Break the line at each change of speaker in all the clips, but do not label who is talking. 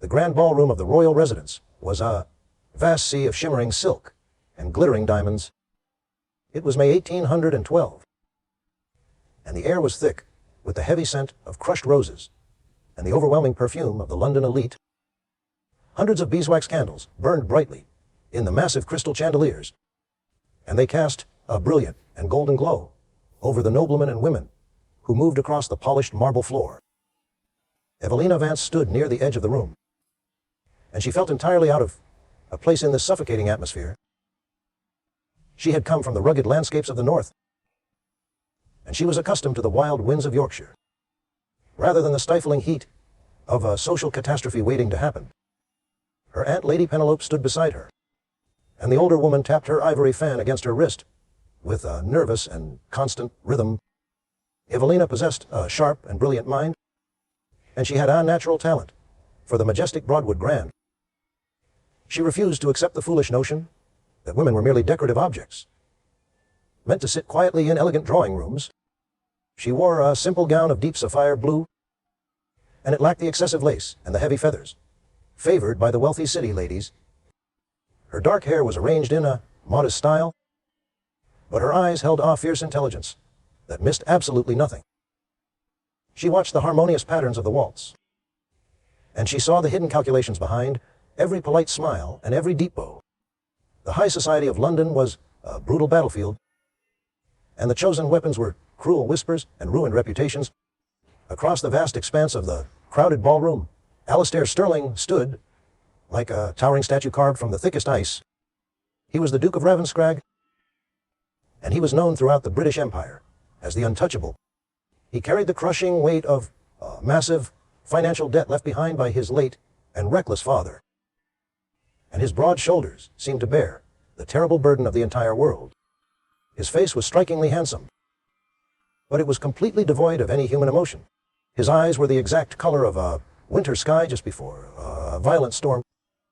The grand ballroom of the royal residence was a vast sea of shimmering silk and glittering diamonds. It was May 1812, and the air was thick with the heavy scent of crushed roses and the overwhelming perfume of the London elite. Hundreds of beeswax candles burned brightly in the massive crystal chandeliers, and they cast a brilliant and golden glow over the noblemen and women who moved across the polished marble floor. Evelina Vance stood near the edge of the room, and she felt entirely out of a place in this suffocating atmosphere. She had come from the rugged landscapes of the north, and she was accustomed to the wild winds of Yorkshire, rather than the stifling heat of a social catastrophe waiting to happen. Her Aunt Lady Penelope stood beside her, and the older woman tapped her ivory fan against her wrist with a nervous and constant rhythm. Evelina possessed a sharp and brilliant mind, and she had unnatural talent for the majestic Broadwood grand. She refused to accept the foolish notion that women were merely decorative objects, meant to sit quietly in elegant drawing rooms. She wore a simple gown of deep sapphire blue, and it lacked the excessive lace and the heavy feathers favored by the wealthy city ladies. Her dark hair was arranged in a modest style, but her eyes held a fierce intelligence that missed absolutely nothing. She watched the harmonious patterns of the waltz, and she saw the hidden calculations behind every polite smile and every deep bow. The high society of London was a brutal battlefield, and the chosen weapons were cruel whispers and ruined reputations. Across the vast expanse of the crowded ballroom, Alastair Stirling stood like a towering statue carved from the thickest ice. He was the Duke of Ravenscrag, and he was known throughout the British Empire as the Untouchable. He carried the crushing weight of a massive financial debt left behind by his late and reckless father, and his broad shoulders seemed to bear the terrible burden of the entire world. His face was strikingly handsome, but it was completely devoid of any human emotion. His eyes were the exact color of a winter sky just before a violent storm,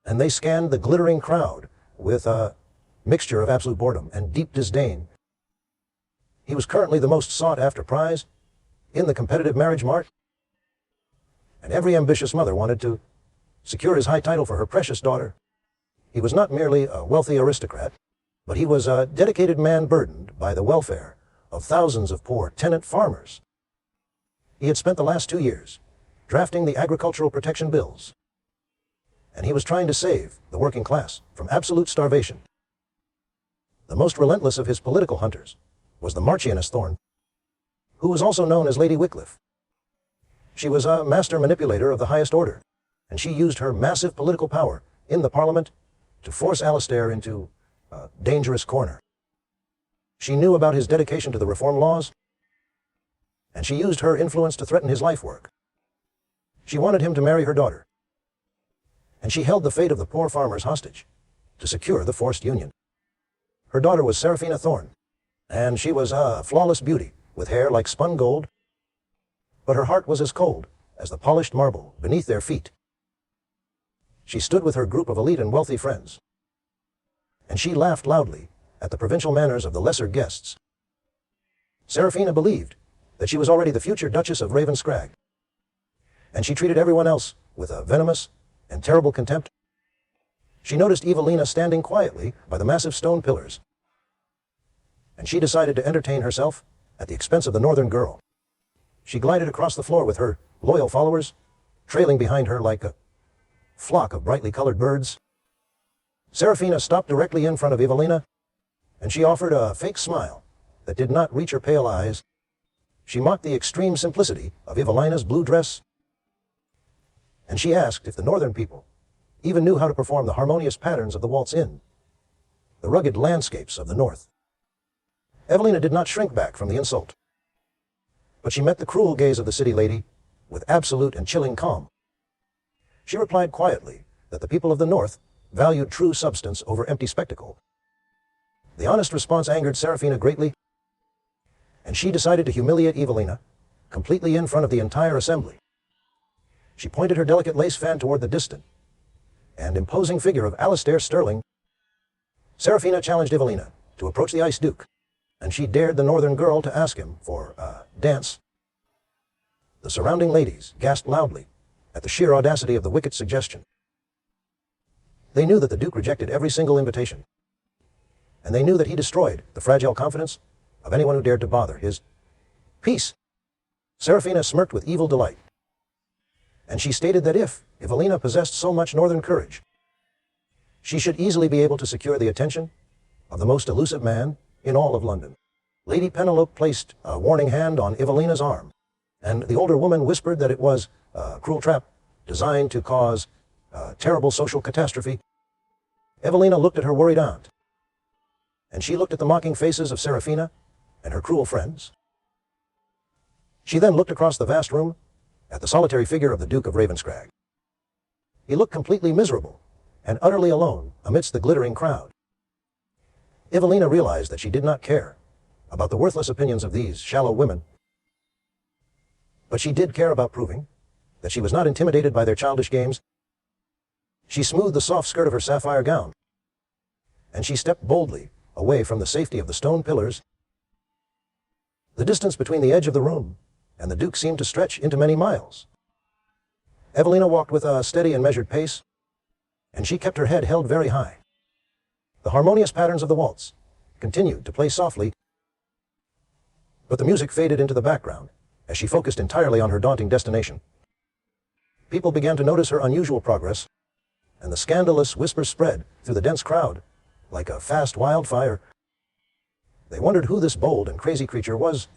and they scanned the glittering crowd with a mixture of absolute boredom and deep disdain. He was currently the most sought-after prize in the competitive marriage mart, and every ambitious mother wanted to secure his high title for her precious daughter. He was not merely a wealthy aristocrat, but he was a dedicated man burdened by the welfare of thousands of poor tenant farmers. He had spent the last 2 years drafting the agricultural protection bills, and he was trying to save the working class from absolute starvation. The most relentless of his political hunters was the Marchioness Thorne, who was also known as Lady Wycliffe. She was a master manipulator of the highest order, and she used her massive political power in the Parliament to force Alastair into a dangerous corner. She knew about his dedication to the reform laws, and she used her influence to threaten his life work. She wanted him to marry her daughter, and she held the fate of the poor farmers hostage to secure the forced union. Her daughter was Seraphina Thorne, and she was a flawless beauty with hair like spun gold, but her heart was as cold as the polished marble beneath their feet. She stood with her group of elite and wealthy friends, and she laughed loudly at the provincial manners of the lesser guests. Seraphina believed that she was already the future Duchess of Ravenscrag, and she treated everyone else with a venomous and terrible contempt. She noticed Evelina standing quietly by the massive stone pillars, and she decided to entertain herself at the expense of the northern girl. She glided across the floor with her loyal followers, trailing behind her like a flock of brightly colored birds. Seraphina stopped directly in front of Evelina, and she offered a fake smile that did not reach her pale eyes. She mocked the extreme simplicity of Evelina's blue dress, and she asked if the northern people even knew how to perform the harmonious patterns of the waltz in the rugged landscapes of the north. Evelina did not shrink back from the insult, but she met the cruel gaze of the city lady with absolute and chilling calm. She replied quietly that the people of the north valued true substance over empty spectacle. The honest response angered Seraphina greatly, and she decided to humiliate Evelina completely in front of the entire assembly. She pointed her delicate lace fan toward the distant and imposing figure of Alastair Stirling. Seraphina challenged Evelina to approach the Ice Duke, and she dared the northern girl to ask him for a dance. The surrounding ladies gasped loudly at the sheer audacity of the wicked suggestion. They knew that the Duke rejected every single invitation, and they knew that he destroyed the fragile confidence of anyone who dared to bother his peace. Serafina smirked with evil delight, and she stated that if Evelina possessed so much northern courage, she should easily be able to secure the attention of the most elusive man in all of London. Lady Penelope placed a warning hand on Evelina's arm, and the older woman whispered that it was a cruel trap designed to cause a terrible social catastrophe. Evelina looked at her worried aunt, and she looked at the mocking faces of Serafina and her cruel friends. She then looked across the vast room at the solitary figure of the Duke of Ravenscrag. He looked completely miserable and utterly alone amidst the glittering crowd. Evelina realized that she did not care about the worthless opinions of these shallow women, but she did care about proving that she was not intimidated by their childish games. She smoothed the soft skirt of her sapphire gown, and she stepped boldly away from the safety of the stone pillars. The distance between the edge of the room and the Duke seemed to stretch into many miles. Evelina walked with a steady and measured pace, and she kept her head held very high. The harmonious patterns of the waltz continued to play softly, but the music faded into the background as she focused entirely on her daunting destination. People began to notice her unusual progress, and the scandalous whispers spread through the dense crowd like a fast wildfire. They wondered who this bold and crazy creature was,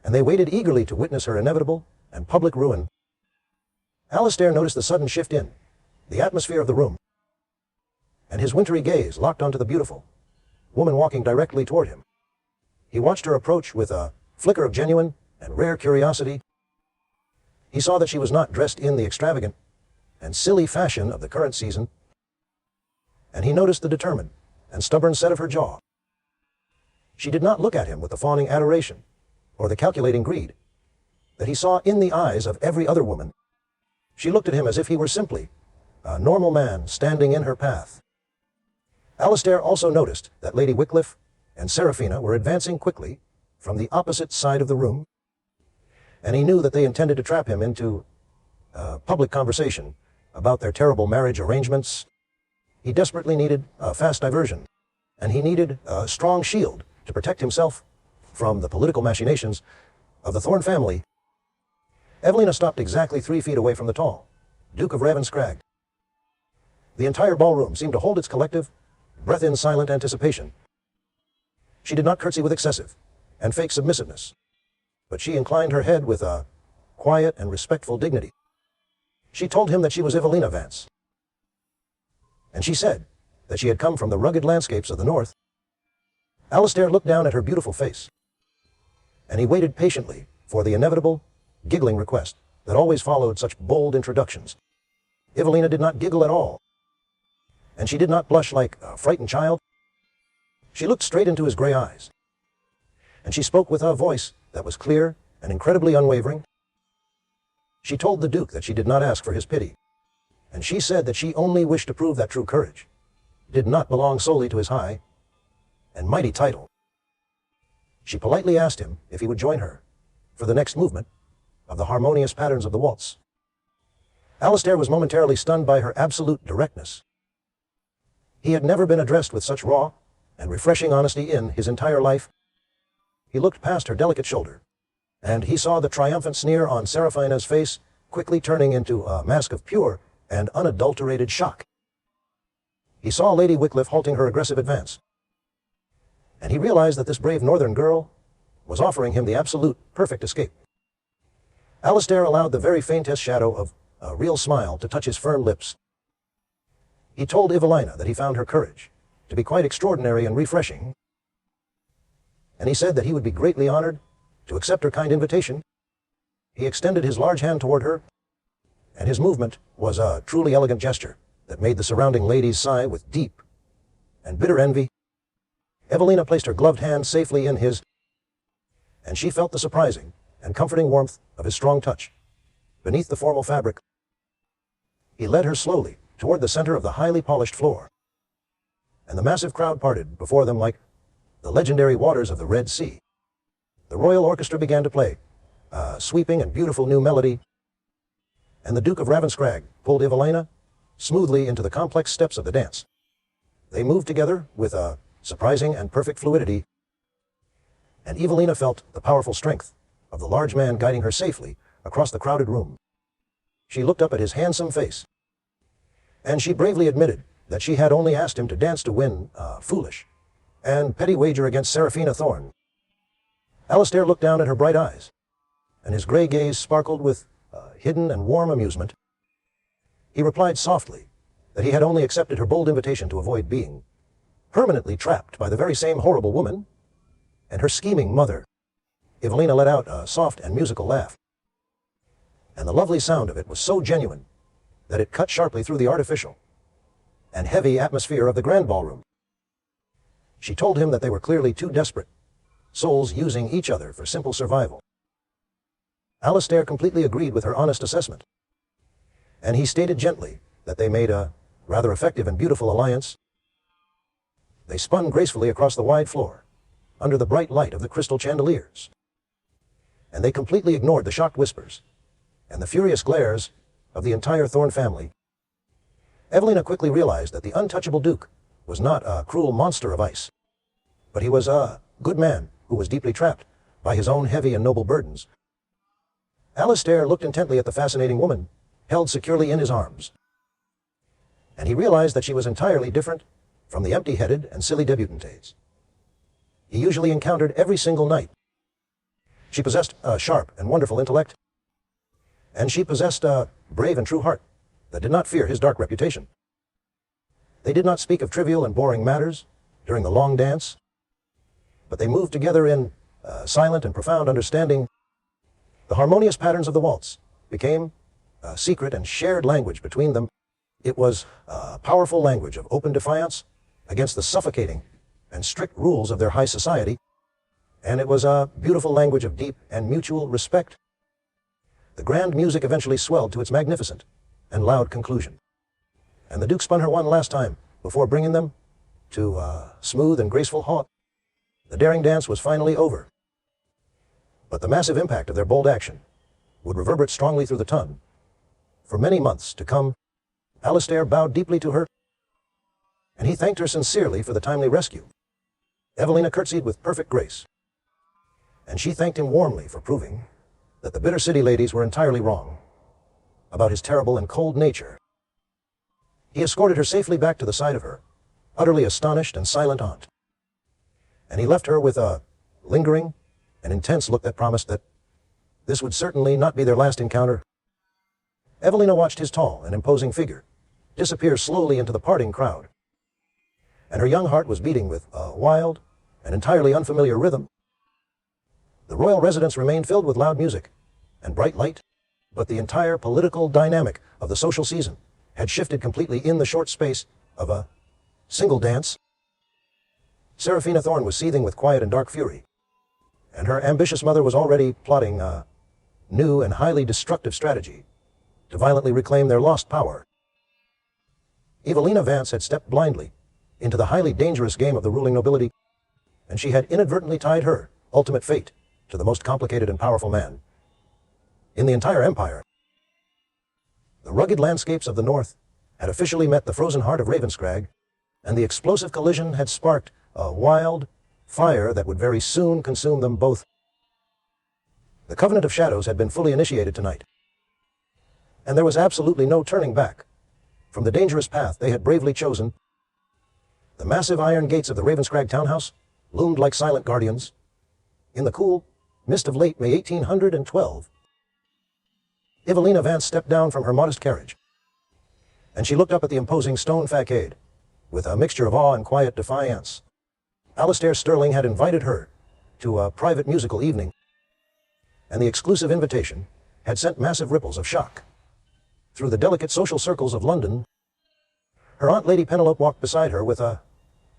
and they waited eagerly to witness her inevitable and public ruin. Alistair noticed the sudden shift in the atmosphere of the room, and his wintry gaze locked onto the beautiful woman walking directly toward him. He watched her approach with a flicker of genuine and rare curiosity. He saw that she was not dressed in the extravagant and silly fashion of the current season, and he noticed the determined and stubborn set of her jaw. She did not look at him with the fawning adoration or the calculating greed that he saw in the eyes of every other woman. She looked at him as if he were simply a normal man standing in her path. Alistair also noticed that Lady Wycliffe and Serafina were advancing quickly from the opposite side of the room, and he knew that they intended to trap him into a public conversation about their terrible marriage arrangements. He desperately needed a fast diversion, and he needed a strong shield to protect himself from the political machinations of the Thorne family. Evelina stopped exactly 3 feet away from the tall Duke of Ravenscrag. The entire ballroom seemed to hold its collective breath in silent anticipation. She did not curtsy with excessive and fake submissiveness, but she inclined her head with a quiet and respectful dignity. She told him that she was Evelina Vance, and she said that she had come from the rugged landscapes of the north. Alistair looked down at her beautiful face, and he waited patiently for the inevitable, giggling request that always followed such bold introductions. Evelina did not giggle at all, and she did not blush like a frightened child. She looked straight into his gray eyes, and she spoke with a voice that was clear and incredibly unwavering. She told the Duke that she did not ask for his pity, and she said that she only wished to prove that true courage did not belong solely to his high and mighty title. She politely asked him if he would join her for the next movement of the harmonious patterns of the waltz. Alistair was momentarily stunned by her absolute directness. He had never been addressed with such raw and refreshing honesty in his entire life. He looked past her delicate shoulder, and he saw the triumphant sneer on Serafina's face quickly turning into a mask of pure and unadulterated shock. He saw Lady Wycliffe halting her aggressive advance, and he realized that this brave northern girl was offering him the absolute perfect escape. Alistair allowed the very faintest shadow of a real smile to touch his firm lips. He told Evelina that he found her courage to be quite extraordinary and refreshing, and he said that he would be greatly honored to accept her kind invitation. He extended his large hand toward her, and his movement was a truly elegant gesture that made the surrounding ladies sigh with deep and bitter envy. Evelina placed her gloved hand safely in his, and she felt the surprising and comforting warmth of his strong touch beneath the formal fabric. He led her slowly toward the center of the highly polished floor, and the massive crowd parted before them like the legendary waters of the Red Sea. The royal orchestra began to play a sweeping and beautiful new melody, and the Duke of Ravenscrag pulled Evelina smoothly into the complex steps of the dance. They moved together with a surprising and perfect fluidity, and Evelina felt the powerful strength of the large man guiding her safely across the crowded room. She looked up at his handsome face, and she bravely admitted that she had only asked him to dance to win a foolish and petty wager against Seraphina Thorne. Alistair looked down at her bright eyes, and his gray gaze sparkled with hidden and warm amusement. He replied softly that he had only accepted her bold invitation to avoid being permanently trapped by the very same horrible woman and her scheming mother. Evelina let out a soft and musical laugh, and the lovely sound of it was so genuine that it cut sharply through the artificial and heavy atmosphere of the grand ballroom. She told him that they were clearly two desperate souls using each other for simple survival. Alistair completely agreed with her honest assessment, and he stated gently that they made a rather effective and beautiful alliance. They spun gracefully across the wide floor, under the bright light of the crystal chandeliers, and they completely ignored the shocked whispers and the furious glares of the entire Thorne family. Evelina quickly realized that the untouchable Duke was not a cruel monster of ice, but he was a good man who was deeply trapped by his own heavy and noble burdens. Alistair looked intently at the fascinating woman held securely in his arms, and he realized that she was entirely different from the empty-headed and silly debutantes he usually encountered every single night. She possessed a sharp and wonderful intellect, and she possessed a brave and true heart that did not fear his dark reputation. They did not speak of trivial and boring matters during the long dance, but they moved together in silent and profound understanding. The harmonious patterns of the waltz became a secret and shared language between them. It was a powerful language of open defiance against the suffocating and strict rules of their high society, and it was a beautiful language of deep and mutual respect. The grand music eventually swelled to its magnificent and loud conclusion, and the Duke spun her one last time before bringing them to a smooth and graceful halt. The daring dance was finally over, but the massive impact of their bold action would reverberate strongly through the ton for many months to come. Alistair bowed deeply to her, and he thanked her sincerely for the timely rescue. Evelina curtsied with perfect grace, and she thanked him warmly for proving that the bitter city ladies were entirely wrong about his terrible and cold nature. He escorted her safely back to the side of her utterly astonished and silent aunt, and he left her with a lingering and intense look that promised that this would certainly not be their last encounter. Evelina watched his tall and imposing figure disappear slowly into the parting crowd, and her young heart was beating with a wild and entirely unfamiliar rhythm. The royal residence remained filled with loud music and bright light, but the entire political dynamic of the social season had shifted completely in the short space of a single dance. Seraphina Thorne was seething with quiet and dark fury, and her ambitious mother was already plotting a new and highly destructive strategy to violently reclaim their lost power. Evelina Vance had stepped blindly into the highly dangerous game of the ruling nobility, and she had inadvertently tied her ultimate fate to the most complicated and powerful man in the entire empire. The rugged landscapes of the north had officially met the frozen heart of Ravenscrag, and the explosive collision had sparked a wild fire that would very soon consume them both. The Covenant of Shadows had been fully initiated tonight, and there was absolutely no turning back from the dangerous path they had bravely chosen. The massive iron gates of the Ravenscrag townhouse loomed like silent guardians in the cool mist of late May 1812. Evelina Vance stepped down from her modest carriage, and she looked up at the imposing stone facade with a mixture of awe and quiet defiance. Alistair Sterling had invited her to a private musical evening, and the exclusive invitation had sent massive ripples of shock through the delicate social circles of London. Her aunt Lady Penelope walked beside her with a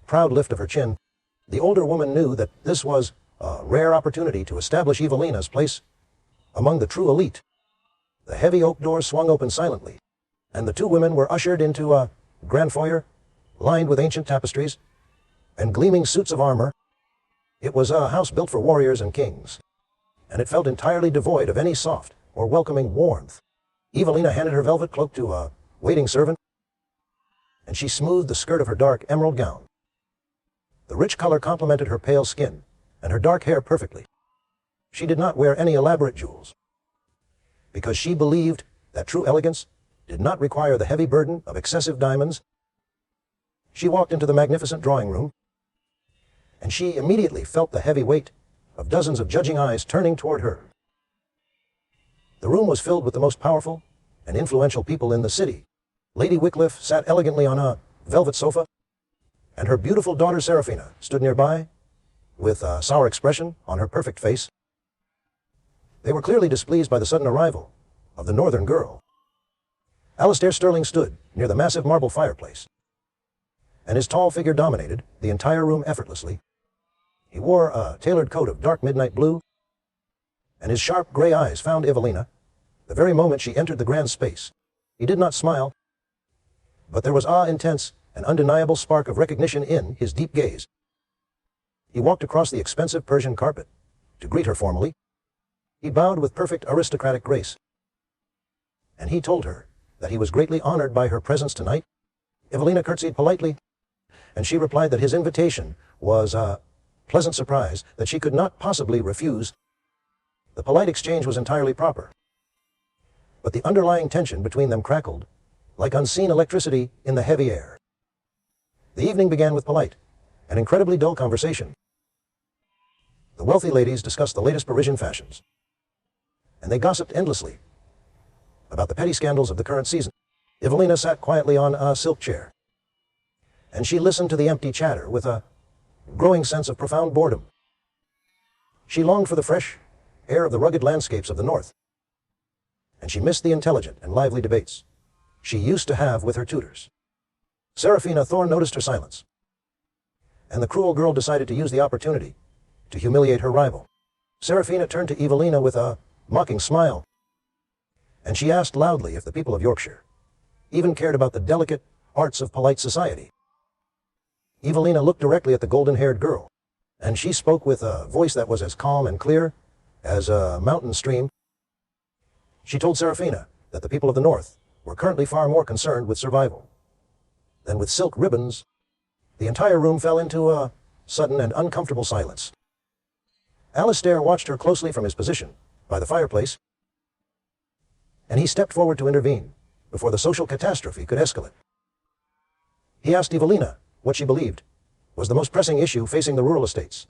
proud lift of her chin. The older woman knew that this was a rare opportunity to establish Evelina's place among the true elite. The heavy oak doors swung open silently, and the two women were ushered into a grand foyer lined with ancient tapestries and gleaming suits of armor. It was a house built for warriors and kings, and it felt entirely devoid of any soft or welcoming warmth. Evelina handed her velvet cloak to a waiting servant, and she smoothed the skirt of her dark emerald gown. The rich color complemented her pale skin and her dark hair perfectly. She did not wear any elaborate jewels, because she believed that true elegance did not require the heavy burden of excessive diamonds. She walked into the magnificent drawing room, and she immediately felt the heavy weight of dozens of judging eyes turning toward her. The room was filled with the most powerful and influential people in the city. Lady Wycliffe sat elegantly on a velvet sofa, and her beautiful daughter Seraphina stood nearby with a sour expression on her perfect face. They were clearly displeased by the sudden arrival of the northern girl. Alistair Sterling stood near the massive marble fireplace, and his tall figure dominated the entire room effortlessly. He wore a tailored coat of dark midnight blue, and his sharp gray eyes found Evelina the very moment she entered the grand space. He did not smile, but there was intense and undeniable spark of recognition in his deep gaze. He walked across the expensive Persian carpet to greet her formally. He bowed with perfect aristocratic grace, and he told her that he was greatly honored by her presence tonight. Evelina curtsied politely, and she replied that his invitation was a pleasant surprise that she could not possibly refuse. The polite exchange was entirely proper, but the underlying tension between them crackled like unseen electricity in the heavy air. The evening began with polite and incredibly dull conversation. The wealthy ladies discussed the latest Parisian fashions, and they gossiped endlessly about the petty scandals of the current season. Evelina sat quietly on a silk chair, and she listened to the empty chatter with a growing sense of profound boredom. She longed for the fresh air of the rugged landscapes of the north, and she missed the intelligent and lively debates she used to have with her tutors. Seraphina Thorne noticed her silence, and the cruel girl decided to use the opportunity to humiliate her rival. Seraphina turned to Evelina with a mocking smile, and she asked loudly if the people of Yorkshire even cared about the delicate arts of polite society. Evelina looked directly at the golden-haired girl, and she spoke with a voice that was as calm and clear as a mountain stream. She told Seraphina that the people of the north were currently far more concerned with survival than with silk ribbons. The entire room fell into a sudden and uncomfortable silence. Alistair watched her closely from his position by the fireplace, and he stepped forward to intervene before the social catastrophe could escalate. He asked Evelina what she believed was the most pressing issue facing the rural estates.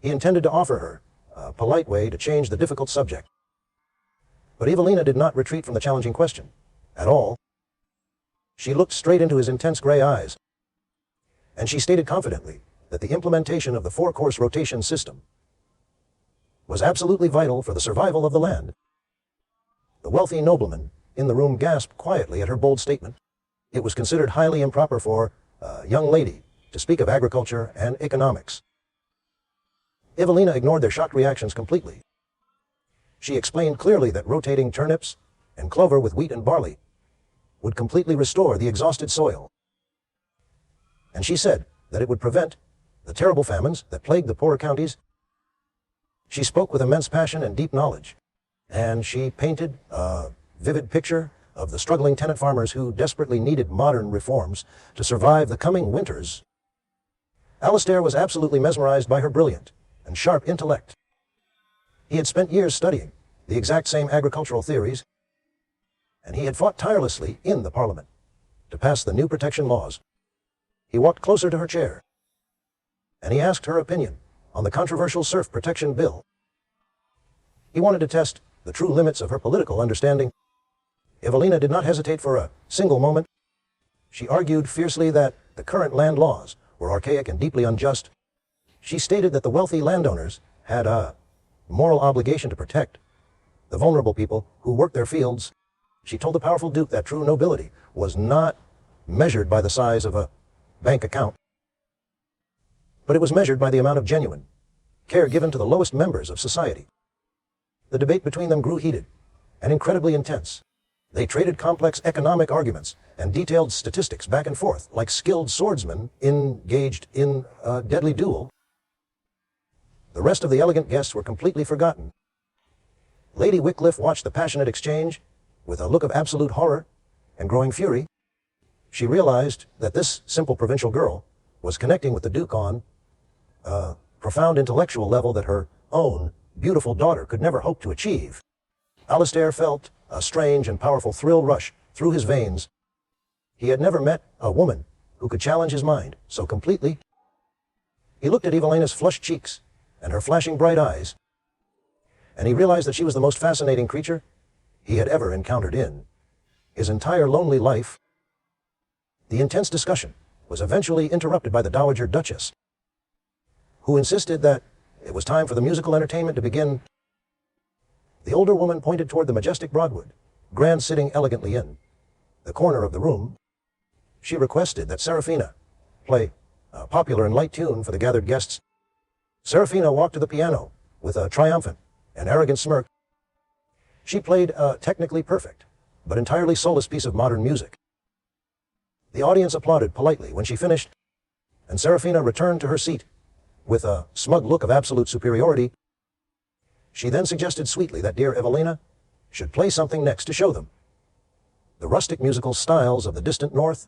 He intended to offer her a polite way to change the difficult subject, but Evelina did not retreat from the challenging question at all. She looked straight into his intense gray eyes, and she stated confidently that the implementation of the four-course rotation system was absolutely vital for the survival of the land. The wealthy nobleman in the room gasped quietly at her bold statement. It was considered highly improper for a young lady to speak of agriculture and economics. Evelina ignored their shocked reactions completely. She explained clearly that rotating turnips and clover with wheat and barley would completely restore the exhausted soil, and she said that it would prevent the terrible famines that plagued the poorer counties. She spoke with immense passion and deep knowledge, and she painted a vivid picture of the struggling tenant farmers who desperately needed modern reforms to survive the coming winters. Alistair was absolutely mesmerized by her brilliant and sharp intellect. He had spent years studying the exact same agricultural theories, and he had fought tirelessly in the Parliament to pass the new protection laws. He walked closer to her chair, and he asked her opinion on the controversial serf protection bill. He wanted to test the true limits of her political understanding. Evelina did not hesitate for a single moment. She argued fiercely that the current land laws were archaic and deeply unjust. She stated that the wealthy landowners had a moral obligation to protect the vulnerable people who worked their fields. She told the powerful Duke that true nobility was not measured by the size of a bank account, but it was measured by the amount of genuine care given to the lowest members of society. The debate between them grew heated and incredibly intense. They traded complex economic arguments and detailed statistics back and forth like skilled swordsmen engaged in a deadly duel. The rest of the elegant guests were completely forgotten. Lady Wycliffe watched the passionate exchange With a look of absolute horror and growing fury, she realized that this simple provincial girl was connecting with the Duke on a profound intellectual level that her own beautiful daughter could never hope to achieve. Alistair felt a strange and powerful thrill rush through his veins. He had never met a woman who could challenge his mind so completely. He looked at Evelina's flushed cheeks and her flashing bright eyes, and he realized that she was the most fascinating creature he had ever encountered in his entire lonely life. The intense discussion was eventually interrupted by the Dowager Duchess, who insisted that it was time for the musical entertainment to begin. The older woman pointed toward the majestic Broadwood, grand sitting elegantly in the corner of the room. She requested that Serafina play a popular and light tune for the gathered guests. Serafina walked to the piano with a triumphant and arrogant smirk. She played a technically perfect, but entirely soulless piece of modern music. The audience applauded politely when she finished, and Serafina returned to her seat with a smug look of absolute superiority. She then suggested sweetly that dear Evelina should play something next to show them the rustic musical styles of the distant north.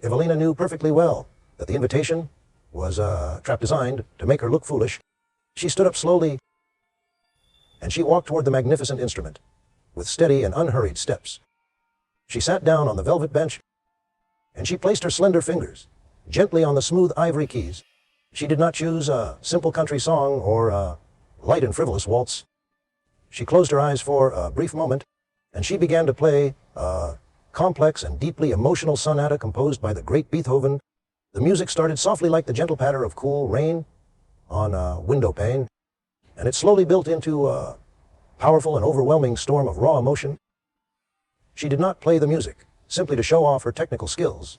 Evelina knew perfectly well that the invitation was a trap designed to make her look foolish. She stood up slowly, and she walked toward the magnificent instrument with steady and unhurried steps. She sat down on the velvet bench, and she placed her slender fingers gently on the smooth ivory keys. She did not choose a simple country song or a light and frivolous waltz. She closed her eyes for a brief moment, and she began to play a complex and deeply emotional sonata composed by the great Beethoven. The music started softly like the gentle patter of cool rain on a window pane, and it slowly built into a powerful and overwhelming storm of raw emotion. She did not play the music simply to show off her technical skills.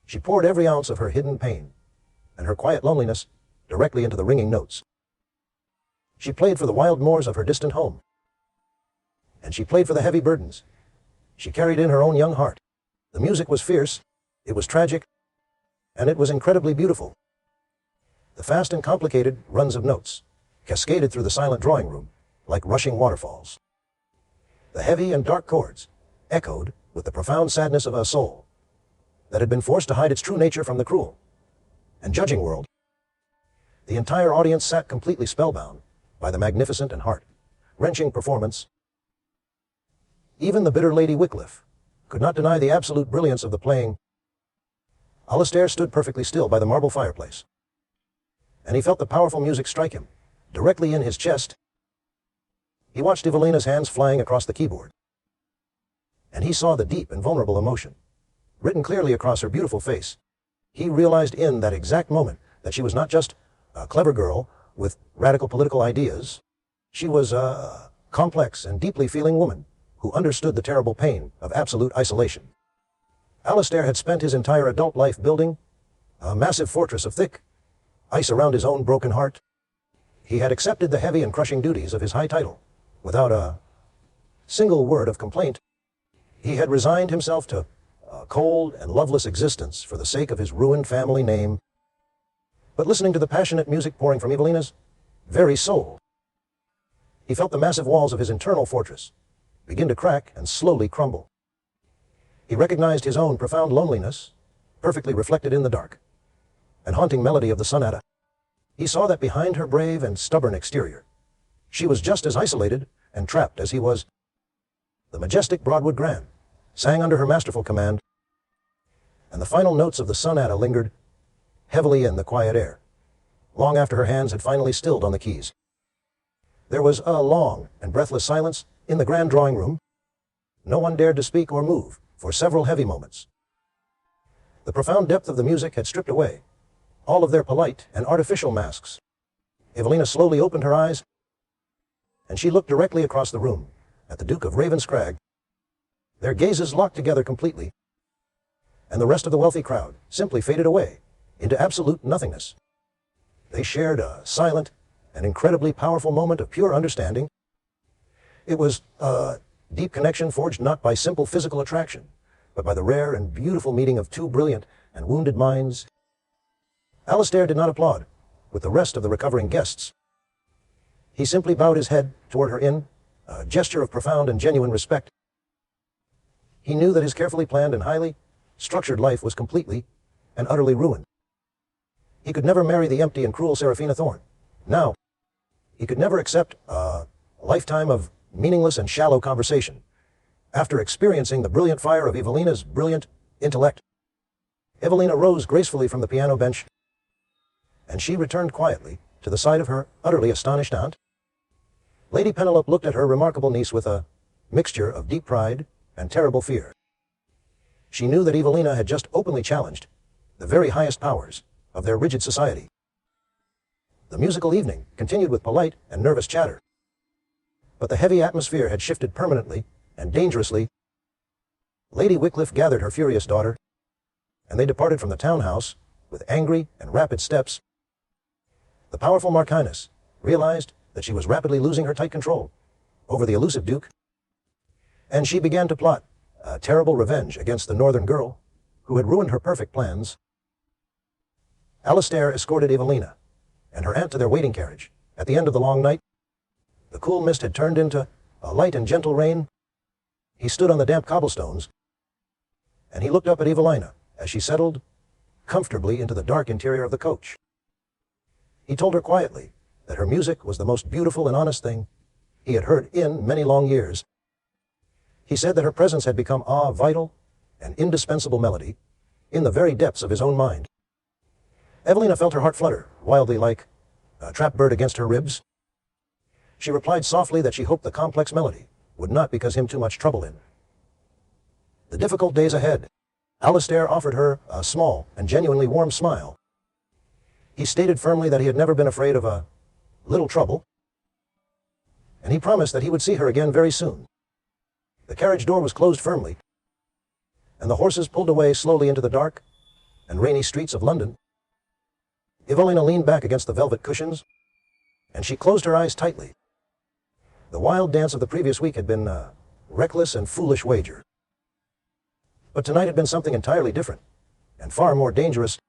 She poured every ounce of her hidden pain and her quiet loneliness directly into the ringing notes. She played for the wild moors of her distant home, and she played for the heavy burdens she carried in her own young heart. The music was fierce, it was tragic, and it was incredibly beautiful. The fast and complicated runs of notes cascaded through the silent drawing room like rushing waterfalls. The heavy and dark chords echoed with the profound sadness of a soul that had been forced to hide its true nature from the cruel and judging world. The entire audience sat completely spellbound by the magnificent and heart-wrenching performance. Even the bitter Lady Wycliffe could not deny the absolute brilliance of the playing. Alistair stood perfectly still by the marble fireplace, and he felt the powerful music strike him directly in his chest. He watched Evelina's hands flying across the keyboard, and he saw the deep and vulnerable emotion written clearly across her beautiful face. He realized in that exact moment that she was not just a clever girl with radical political ideas. She was a complex and deeply feeling woman who understood the terrible pain of absolute isolation. Alistair had spent his entire adult life building a massive fortress of thick ice around his own broken heart. He had accepted the heavy and crushing duties of his high title without a single word of complaint. He had resigned himself to a cold and loveless existence for the sake of his ruined family name. But listening to the passionate music pouring from Evelina's very soul, he felt the massive walls of his internal fortress begin to crack and slowly crumble. He recognized his own profound loneliness, perfectly reflected in the dark and haunting melody of the sonata. He saw that behind her brave and stubborn exterior, she was just as isolated and trapped as he was. The majestic Broadwood Grand sang under her masterful command, and the final notes of the sonata lingered heavily in the quiet air, long after her hands had finally stilled on the keys. There was a long and breathless silence in the grand drawing room. No one dared to speak or move for several heavy moments. The profound depth of the music had stripped away all of their polite and artificial masks. Evelina slowly opened her eyes, and she looked directly across the room at the Duke of Ravenscrag. Their gazes locked together completely, and the rest of the wealthy crowd simply faded away into absolute nothingness. They shared a silent and incredibly powerful moment of pure understanding. It was a deep connection forged not by simple physical attraction, but by the rare and beautiful meeting of two brilliant and wounded minds. Alistair did not applaud with the rest of the recovering guests. He simply bowed his head toward her in a gesture of profound and genuine respect. He knew that his carefully planned and highly structured life was completely and utterly ruined. He could never marry the empty and cruel Serafina Thorne. Now, he could never accept a lifetime of meaningless and shallow conversation. After experiencing the brilliant fire of Evelina's brilliant intellect, Evelina rose gracefully from the piano bench, and she returned quietly to the side of her utterly astonished aunt. Lady Penelope looked at her remarkable niece with a mixture of deep pride and terrible fear. She knew that Evelina had just openly challenged the very highest powers of their rigid society. The musical evening continued with polite and nervous chatter, but the heavy atmosphere had shifted permanently and dangerously. Lady Wycliffe gathered her furious daughter, and they departed from the townhouse with angry and rapid steps. The powerful Marchioness realized that she was rapidly losing her tight control over the elusive Duke, and she began to plot a terrible revenge against the northern girl who had ruined her perfect plans. Alistair escorted Evelina and her aunt to their waiting carriage. At the end of the long night, the cool mist had turned into a light and gentle rain. He stood on the damp cobblestones, and he looked up at Evelina as she settled comfortably into the dark interior of the coach. He told her quietly that her music was the most beautiful and honest thing he had heard in many long years. He said that her presence had become a vital and indispensable melody in the very depths of his own mind. Evelina felt her heart flutter wildly like a trapped bird against her ribs. She replied softly that she hoped the complex melody would not cause him too much trouble in the difficult days ahead. Alistair offered her a small and genuinely warm smile. He stated firmly that he had never been afraid of a little trouble, and he promised that he would see her again very soon. The carriage door was closed firmly, and the horses pulled away slowly into the dark and rainy streets of London. Evelina leaned back against the velvet cushions, and she closed her eyes tightly. The wild dance of the previous week had been a reckless and foolish wager. But tonight had been something entirely different, and far more dangerous.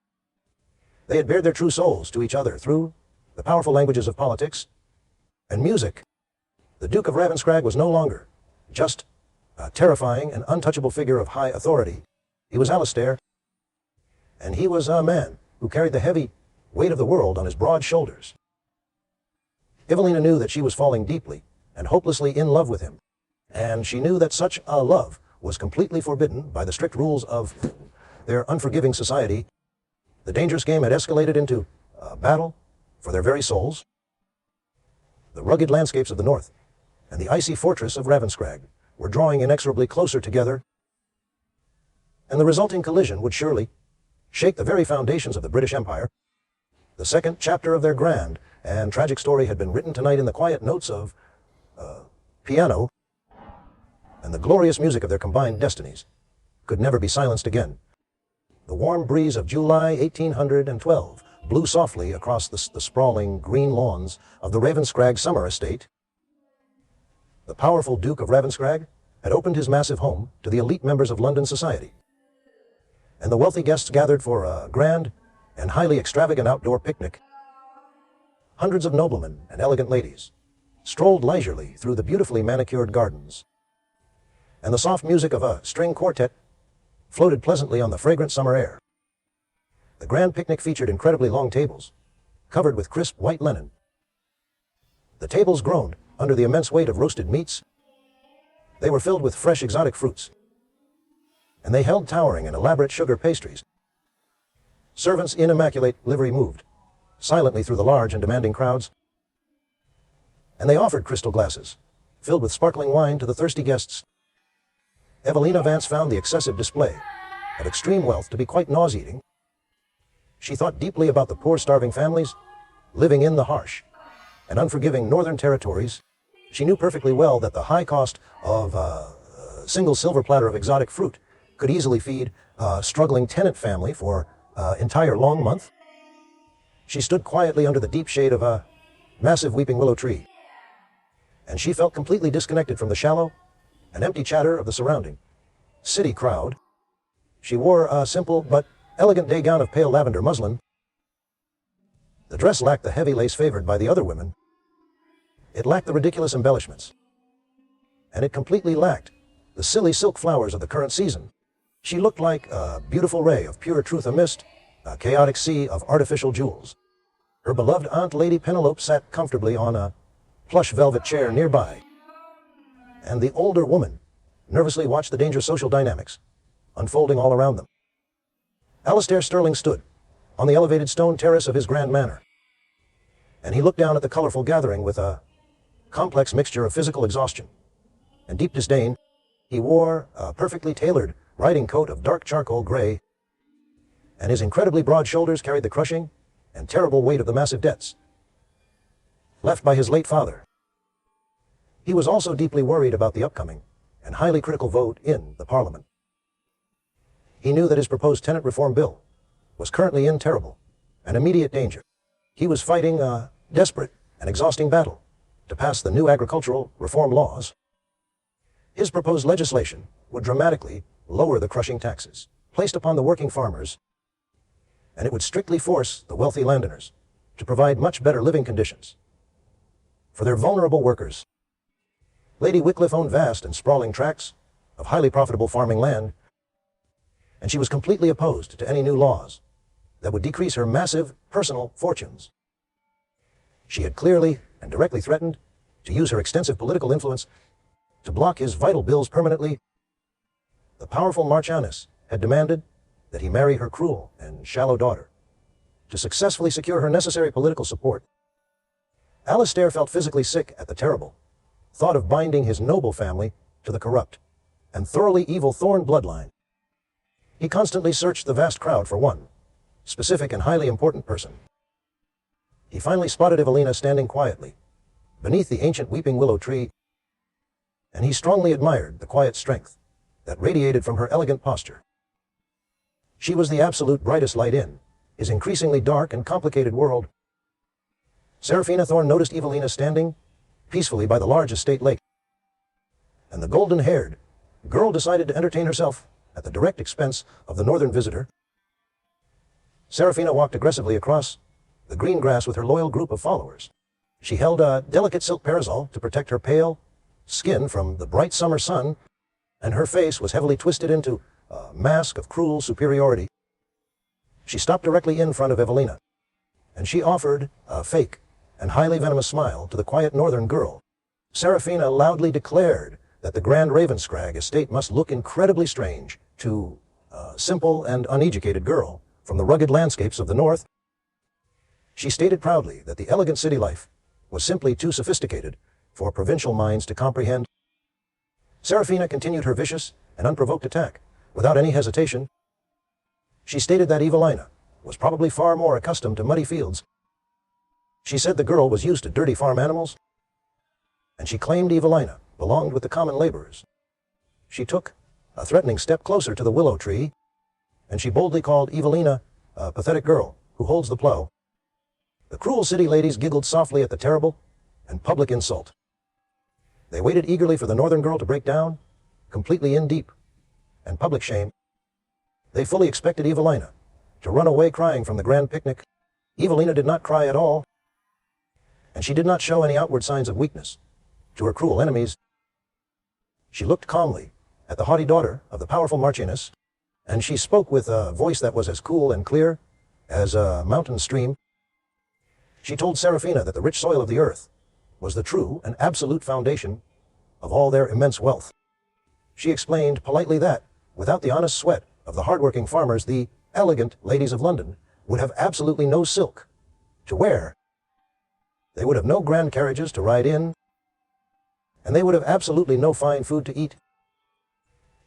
They had bared their true souls to each other through the powerful languages of politics and music. The Duke of Ravenscrag was no longer just a terrifying and untouchable figure of high authority. He was Alistair, and he was a man who carried the heavy weight of the world on his broad shoulders. Evelina knew that she was falling deeply and hopelessly in love with him, and she knew that such a love was completely forbidden by the strict rules of their unforgiving society. The dangerous game had escalated into a battle for their very souls. The rugged landscapes of the north and the icy fortress of Ravenscrag were drawing inexorably closer together, and the resulting collision would surely shake the very foundations of the British Empire. The second chapter of their grand and tragic story had been written tonight in the quiet notes of piano, and the glorious music of their combined destinies could never be silenced again. The warm breeze of July 1812 blew softly across the sprawling green lawns of the Ravenscrag summer estate. The powerful Duke of Ravenscrag had opened his massive home to the elite members of London society, and the wealthy guests gathered for a grand and highly extravagant outdoor picnic. Hundreds of noblemen and elegant ladies strolled leisurely through the beautifully manicured gardens, and the soft music of a string quartet floated pleasantly on the fragrant summer air. The grand picnic featured incredibly long tables, covered with crisp white linen. The tables groaned under the immense weight of roasted meats. They were filled with fresh exotic fruits, and they held towering and elaborate sugar pastries. Servants in immaculate livery moved silently through the large and demanding crowds, and they offered crystal glasses filled with sparkling wine to the thirsty guests. Evelina Vance found the excessive display of extreme wealth to be quite nauseating. She thought deeply about the poor starving families living in the harsh and unforgiving northern territories. She knew perfectly well that the high cost of a single silver platter of exotic fruit could easily feed a struggling tenant family for an entire long month. She stood quietly under the deep shade of a massive weeping willow tree, and she felt completely disconnected from the shallow and empty chatter of the surrounding city crowd. She wore a simple but elegant day gown of pale lavender muslin. The dress lacked the heavy lace favored by the other women. It lacked the ridiculous embellishments and it completely lacked the silly silk flowers of the current season. She looked like a beautiful ray of pure truth amidst a chaotic sea of artificial jewels. Her beloved Aunt Lady Penelope sat comfortably on a plush velvet chair nearby, and the older woman nervously watched the dangerous social dynamics unfolding all around them. Alastair Sterling stood on the elevated stone terrace of his grand manor, and he looked down at the colorful gathering with a complex mixture of physical exhaustion and deep disdain. He wore a perfectly tailored riding coat of dark charcoal gray, and his incredibly broad shoulders carried the crushing and terrible weight of the massive debts left by his late father. He was also deeply worried about the upcoming and highly critical vote in the Parliament. He knew that his proposed tenant reform bill was currently in terrible and immediate danger. He was fighting a desperate and exhausting battle to pass the new agricultural reform laws. His proposed legislation would dramatically lower the crushing taxes placed upon the working farmers, and it would strictly force the wealthy landowners to provide much better living conditions for their vulnerable workers. Lady Wycliffe owned vast and sprawling tracts of highly profitable farming land, and she was completely opposed to any new laws that would decrease her massive personal fortunes. She had clearly and directly threatened to use her extensive political influence to block his vital bills permanently. The powerful Marchioness had demanded that he marry her cruel and shallow daughter to successfully secure her necessary political support. Alastair felt physically sick at the terrible thought of binding his noble family to the corrupt and thoroughly evil Thorne bloodline. He constantly searched the vast crowd for one specific and highly important person. He finally spotted Evelina standing quietly beneath the ancient weeping willow tree, and he strongly admired the quiet strength that radiated from her elegant posture. She was the absolute brightest light in his increasingly dark and complicated world. Seraphina Thorne noticed Evelina standing peacefully by the large estate lake, and the golden-haired girl decided to entertain herself at the direct expense of the northern visitor. Seraphina walked aggressively across the green grass with her loyal group of followers. She held a delicate silk parasol to protect her pale skin from the bright summer sun, and her face was heavily twisted into a mask of cruel superiority. She stopped directly in front of Evelina, and she offered a fake and highly venomous smile to the quiet northern girl. Seraphina loudly declared that the Grand Ravenscrag estate must look incredibly strange to a simple and uneducated girl from the rugged landscapes of the north. She stated proudly that the elegant city life was simply too sophisticated for provincial minds to comprehend. Seraphina continued her vicious and unprovoked attack without any hesitation. She stated that Evelina was probably far more accustomed to muddy fields. She said the girl was used to dirty farm animals, and she claimed Evelina belonged with the common laborers. She took a threatening step closer to the willow tree, and she boldly called Evelina a pathetic girl who holds the plow. The cruel city ladies giggled softly at the terrible and public insult. They waited eagerly for the northern girl to break down, completely in deep and public shame. They fully expected Evelina to run away crying from the grand picnic. Evelina did not cry at all, and she did not show any outward signs of weakness to her cruel enemies. She looked calmly at the haughty daughter of the powerful Marchioness, and she spoke with a voice that was as cool and clear as a mountain stream. She told Seraphina that the rich soil of the earth was the true and absolute foundation of all their immense wealth. She explained politely that, without the honest sweat of the hard-working farmers, the elegant ladies of London would have absolutely no silk to wear. They would have no grand carriages to ride in, and they would have absolutely no fine food to eat.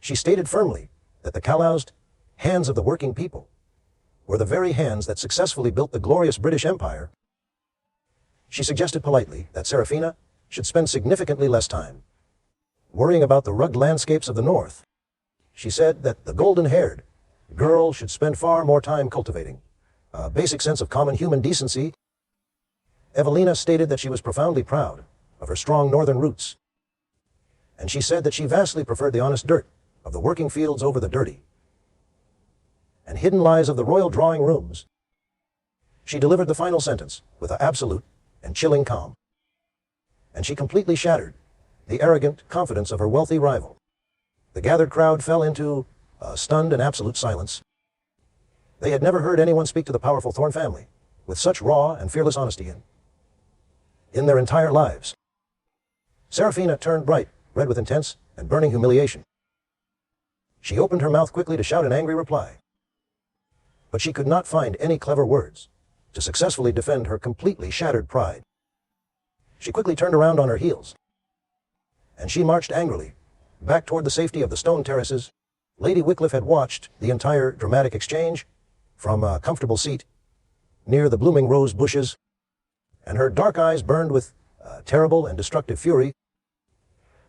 She stated firmly that the calloused hands of the working people were the very hands that successfully built the glorious British Empire. She suggested politely that Seraphina should spend significantly less time worrying about the rugged landscapes of the north. She said that the golden-haired girl should spend far more time cultivating a basic sense of common human decency. Evelina stated that she was profoundly proud of her strong northern roots, and she said that she vastly preferred the honest dirt of the working fields over the dirty and hidden lies of the royal drawing rooms. She delivered the final sentence with an absolute and chilling calm, and she completely shattered the arrogant confidence of her wealthy rival. The gathered crowd fell into a stunned and absolute silence. They had never heard anyone speak to the powerful Thorne family with such raw and fearless honesty in their entire lives. Serafina turned bright, red with intense and burning humiliation. She opened her mouth quickly to shout an angry reply. But she could not find any clever words to successfully defend her completely shattered pride. She quickly turned around on her heels, and she marched angrily back toward the safety of the stone terraces. Lady Wycliffe had watched the entire dramatic exchange from a comfortable seat near the blooming rose bushes, and her dark eyes burned with terrible and destructive fury.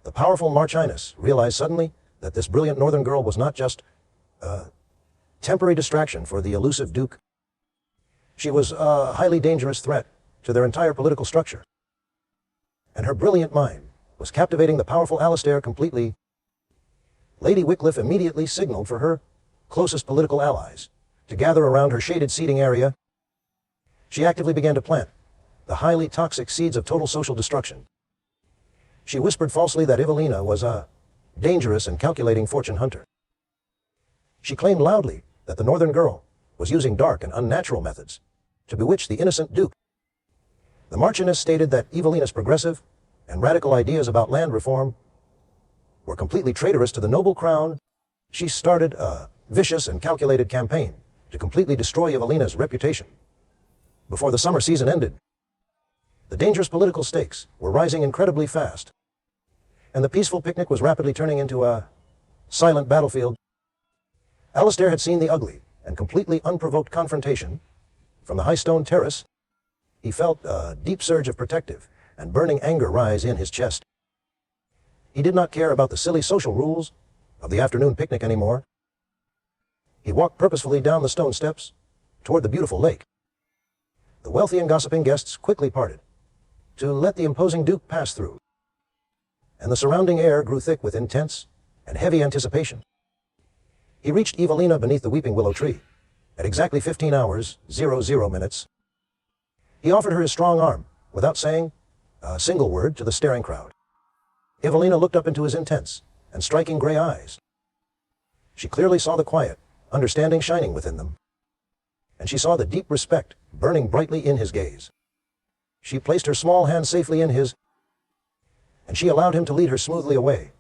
The powerful Marchioness realized suddenly that this brilliant northern girl was not just a temporary distraction for the elusive Duke. She was a highly dangerous threat to their entire political structure. And her brilliant mind was captivating the powerful Alastair completely. Lady Wycliffe immediately signaled for her closest political allies to gather around her shaded seating area. She actively began to plant the highly toxic seeds of total social destruction. She whispered falsely that Evelina was a dangerous and calculating fortune hunter. She claimed loudly that the northern girl was using dark and unnatural methods to bewitch the innocent Duke. The Marchioness stated that Evelina's progressive and radical ideas about land reform were completely traitorous to the noble crown. She started a vicious and calculated campaign to completely destroy Evelina's reputation. Before the summer season ended, the dangerous political stakes were rising incredibly fast, and the peaceful picnic was rapidly turning into a silent battlefield. Alastair had seen the ugly and completely unprovoked confrontation from the high stone terrace. He felt a deep surge of protective and burning anger rise in his chest. He did not care about the silly social rules of the afternoon picnic anymore. He walked purposefully down the stone steps toward the beautiful lake. The wealthy and gossiping guests quickly parted to let the imposing Duke pass through, and the surrounding air grew thick with intense and heavy anticipation. He reached Evelina beneath the weeping willow tree at exactly 15 hours, 00 minutes. He offered her his strong arm without saying a single word to the staring crowd. Evelina looked up into his intense and striking gray eyes. She clearly saw the quiet understanding shining within them, and she saw the deep respect burning brightly in his gaze. She placed her small hand safely in his, and she allowed him to lead her smoothly away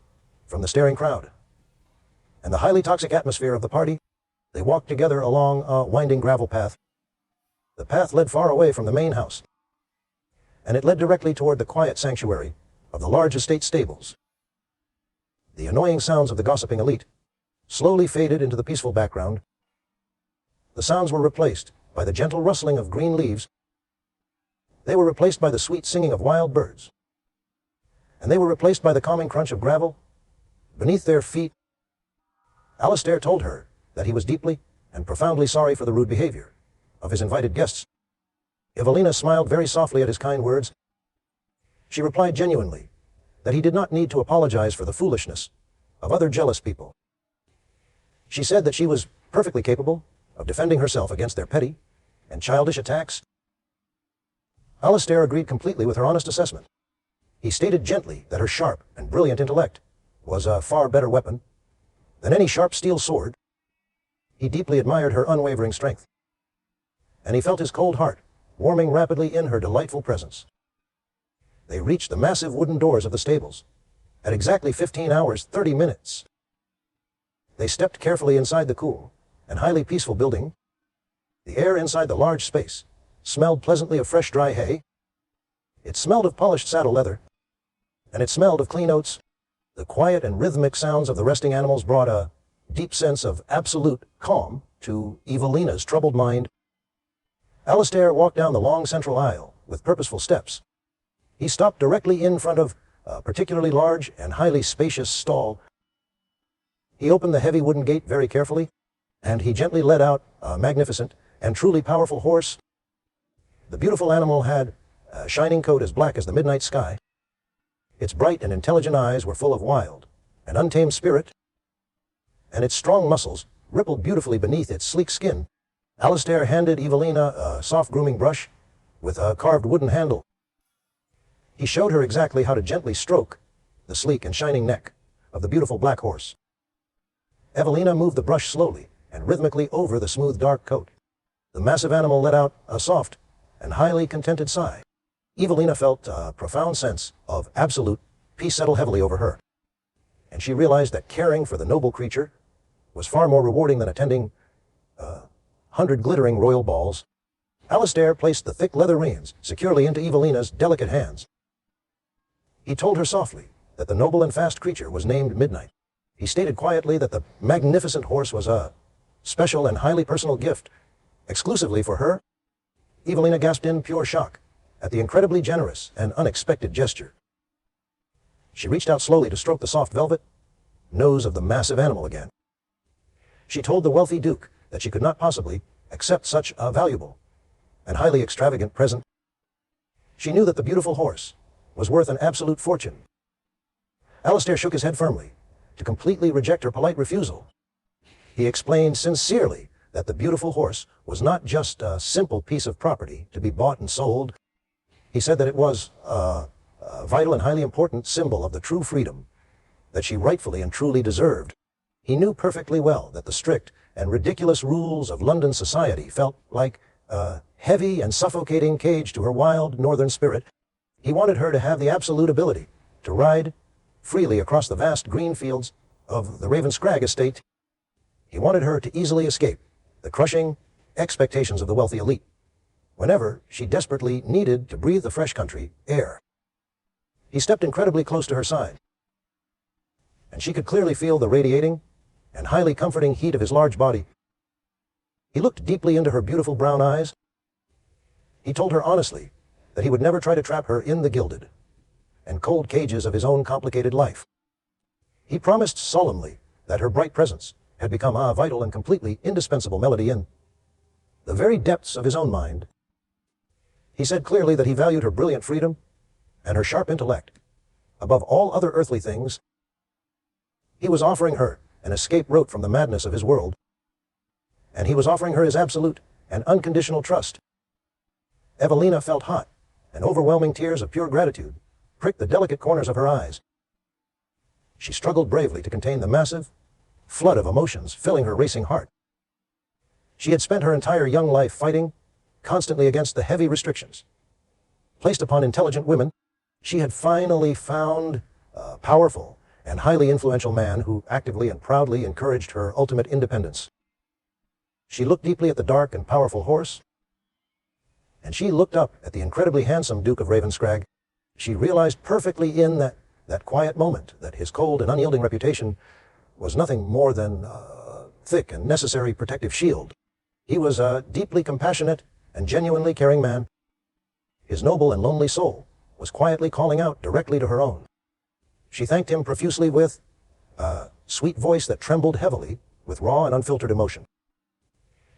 from the staring crowd and the highly toxic atmosphere of the party. They walked together along a winding gravel path. The path led far away from the main house, and it led directly toward the quiet sanctuary of the large estate stables. The annoying sounds of the gossiping elite slowly faded into the peaceful background. The sounds were replaced by the gentle rustling of green leaves. They were replaced by the sweet singing of wild birds, and they were replaced by the calming crunch of gravel beneath their feet. Alastair told her that he was deeply and profoundly sorry for the rude behavior of his invited guests. Evelina smiled very softly at his kind words. She replied genuinely that he did not need to apologize for the foolishness of other jealous people. She said that she was perfectly capable of defending herself against their petty and childish attacks. Alastair agreed completely with her honest assessment. He stated gently that her sharp and brilliant intellect was a far better weapon than any sharp steel sword. He deeply admired her unwavering strength, and he felt his cold heart warming rapidly in her delightful presence. They reached the massive wooden doors of the stables at exactly 15 hours, 30 minutes. They stepped carefully inside the cool and highly peaceful building. The air inside the large space smelled pleasantly of fresh dry hay. It smelled of polished saddle leather, and it smelled of clean oats. The quiet and rhythmic sounds of the resting animals brought a deep sense of absolute calm to Evelina's troubled mind. Alastair walked down the long central aisle with purposeful steps. He stopped directly in front of a particularly large and highly spacious stall. He opened the heavy wooden gate very carefully, and he gently led out a magnificent and truly powerful horse. The beautiful animal had a shining coat as black as the midnight sky. Its bright and intelligent eyes were full of wild and untamed spirit, and its strong muscles rippled beautifully beneath its sleek skin. Alastair handed Evelina a soft grooming brush with a carved wooden handle. He showed her exactly how to gently stroke the sleek and shining neck of the beautiful black horse. Evelina moved the brush slowly and rhythmically over the smooth dark coat. The massive animal let out a soft and highly contented sigh. Evelina felt a profound sense of absolute peace settle heavily over her, and she realized that caring for the noble creature was far more rewarding than attending 100 glittering royal balls. Alistair placed the thick leather reins securely into Evelina's delicate hands. He told her softly that the noble and fast creature was named Midnight. He stated quietly that the magnificent horse was a special and highly personal gift, exclusively for her. Evelina gasped in pure shock at the incredibly generous and unexpected gesture. She reached out slowly to stroke the soft velvet nose of the massive animal again. She told the wealthy duke that she could not possibly accept such a valuable and highly extravagant present. She knew that the beautiful horse was worth an absolute fortune. Alistair shook his head firmly to completely reject her polite refusal. He explained sincerely that the beautiful horse was not just a simple piece of property to be bought and sold. He said that it was a vital and highly important symbol of the true freedom that she rightfully and truly deserved. He knew perfectly well that the strict and ridiculous rules of London society felt like a heavy and suffocating cage to her wild northern spirit. He wanted her to have the absolute ability to ride freely across the vast green fields of the Ravenscrag estate. He wanted her to easily escape the crushing expectations of the wealthy elite whenever she desperately needed to breathe the fresh country air. He stepped incredibly close to her side, and she could clearly feel the radiating and highly comforting heat of his large body. He looked deeply into her beautiful brown eyes. He told her honestly that he would never try to trap her in the gilded and cold cages of his own complicated life. He promised solemnly that her bright presence had become a vital and completely indispensable melody in the very depths of his own mind. He said clearly that he valued her brilliant freedom and her sharp intellect above all other earthly things. He was offering her an escape route from the madness of his world, and he was offering her his absolute and unconditional trust. Evelina felt hot and overwhelming tears of pure gratitude pricked the delicate corners of her eyes. She struggled bravely to contain the massive flood of emotions filling her racing heart. She had spent her entire young life fighting constantly against the heavy restrictions placed upon intelligent women. She had finally found a powerful and highly influential man who actively and proudly encouraged her ultimate independence. She looked deeply at the dark and powerful horse, and she looked up at the incredibly handsome Duke of Ravenscrag. She realized perfectly in that quiet moment that his cold and unyielding reputation was nothing more than a thick and necessary protective shield. He was a deeply compassionate and genuinely caring man. His noble and lonely soul was quietly calling out directly to her own. She thanked him profusely with a sweet voice that trembled heavily with raw and unfiltered emotion.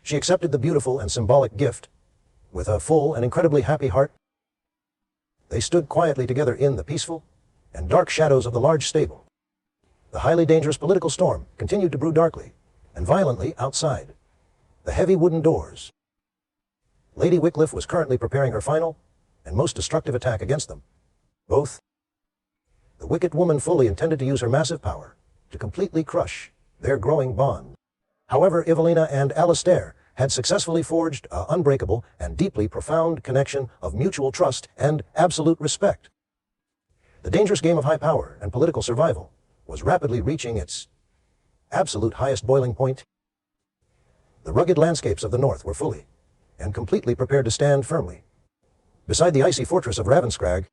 She accepted the beautiful and symbolic gift with a full and incredibly happy heart. They stood quietly together in the peaceful and dark shadows of the large stable. The highly dangerous political storm continued to brew darkly and violently outside the heavy wooden doors. Lady Wycliffe was currently preparing her final and most destructive attack against them both. The wicked woman fully intended to use her massive power to completely crush their growing bond. However, Evelina and Alistair had successfully forged an unbreakable and deeply profound connection of mutual trust and absolute respect. The dangerous game of high power and political survival was rapidly reaching its absolute highest boiling point. The rugged landscapes of the north were fully and completely prepared to stand firmly beside the icy fortress of Ravenscrag.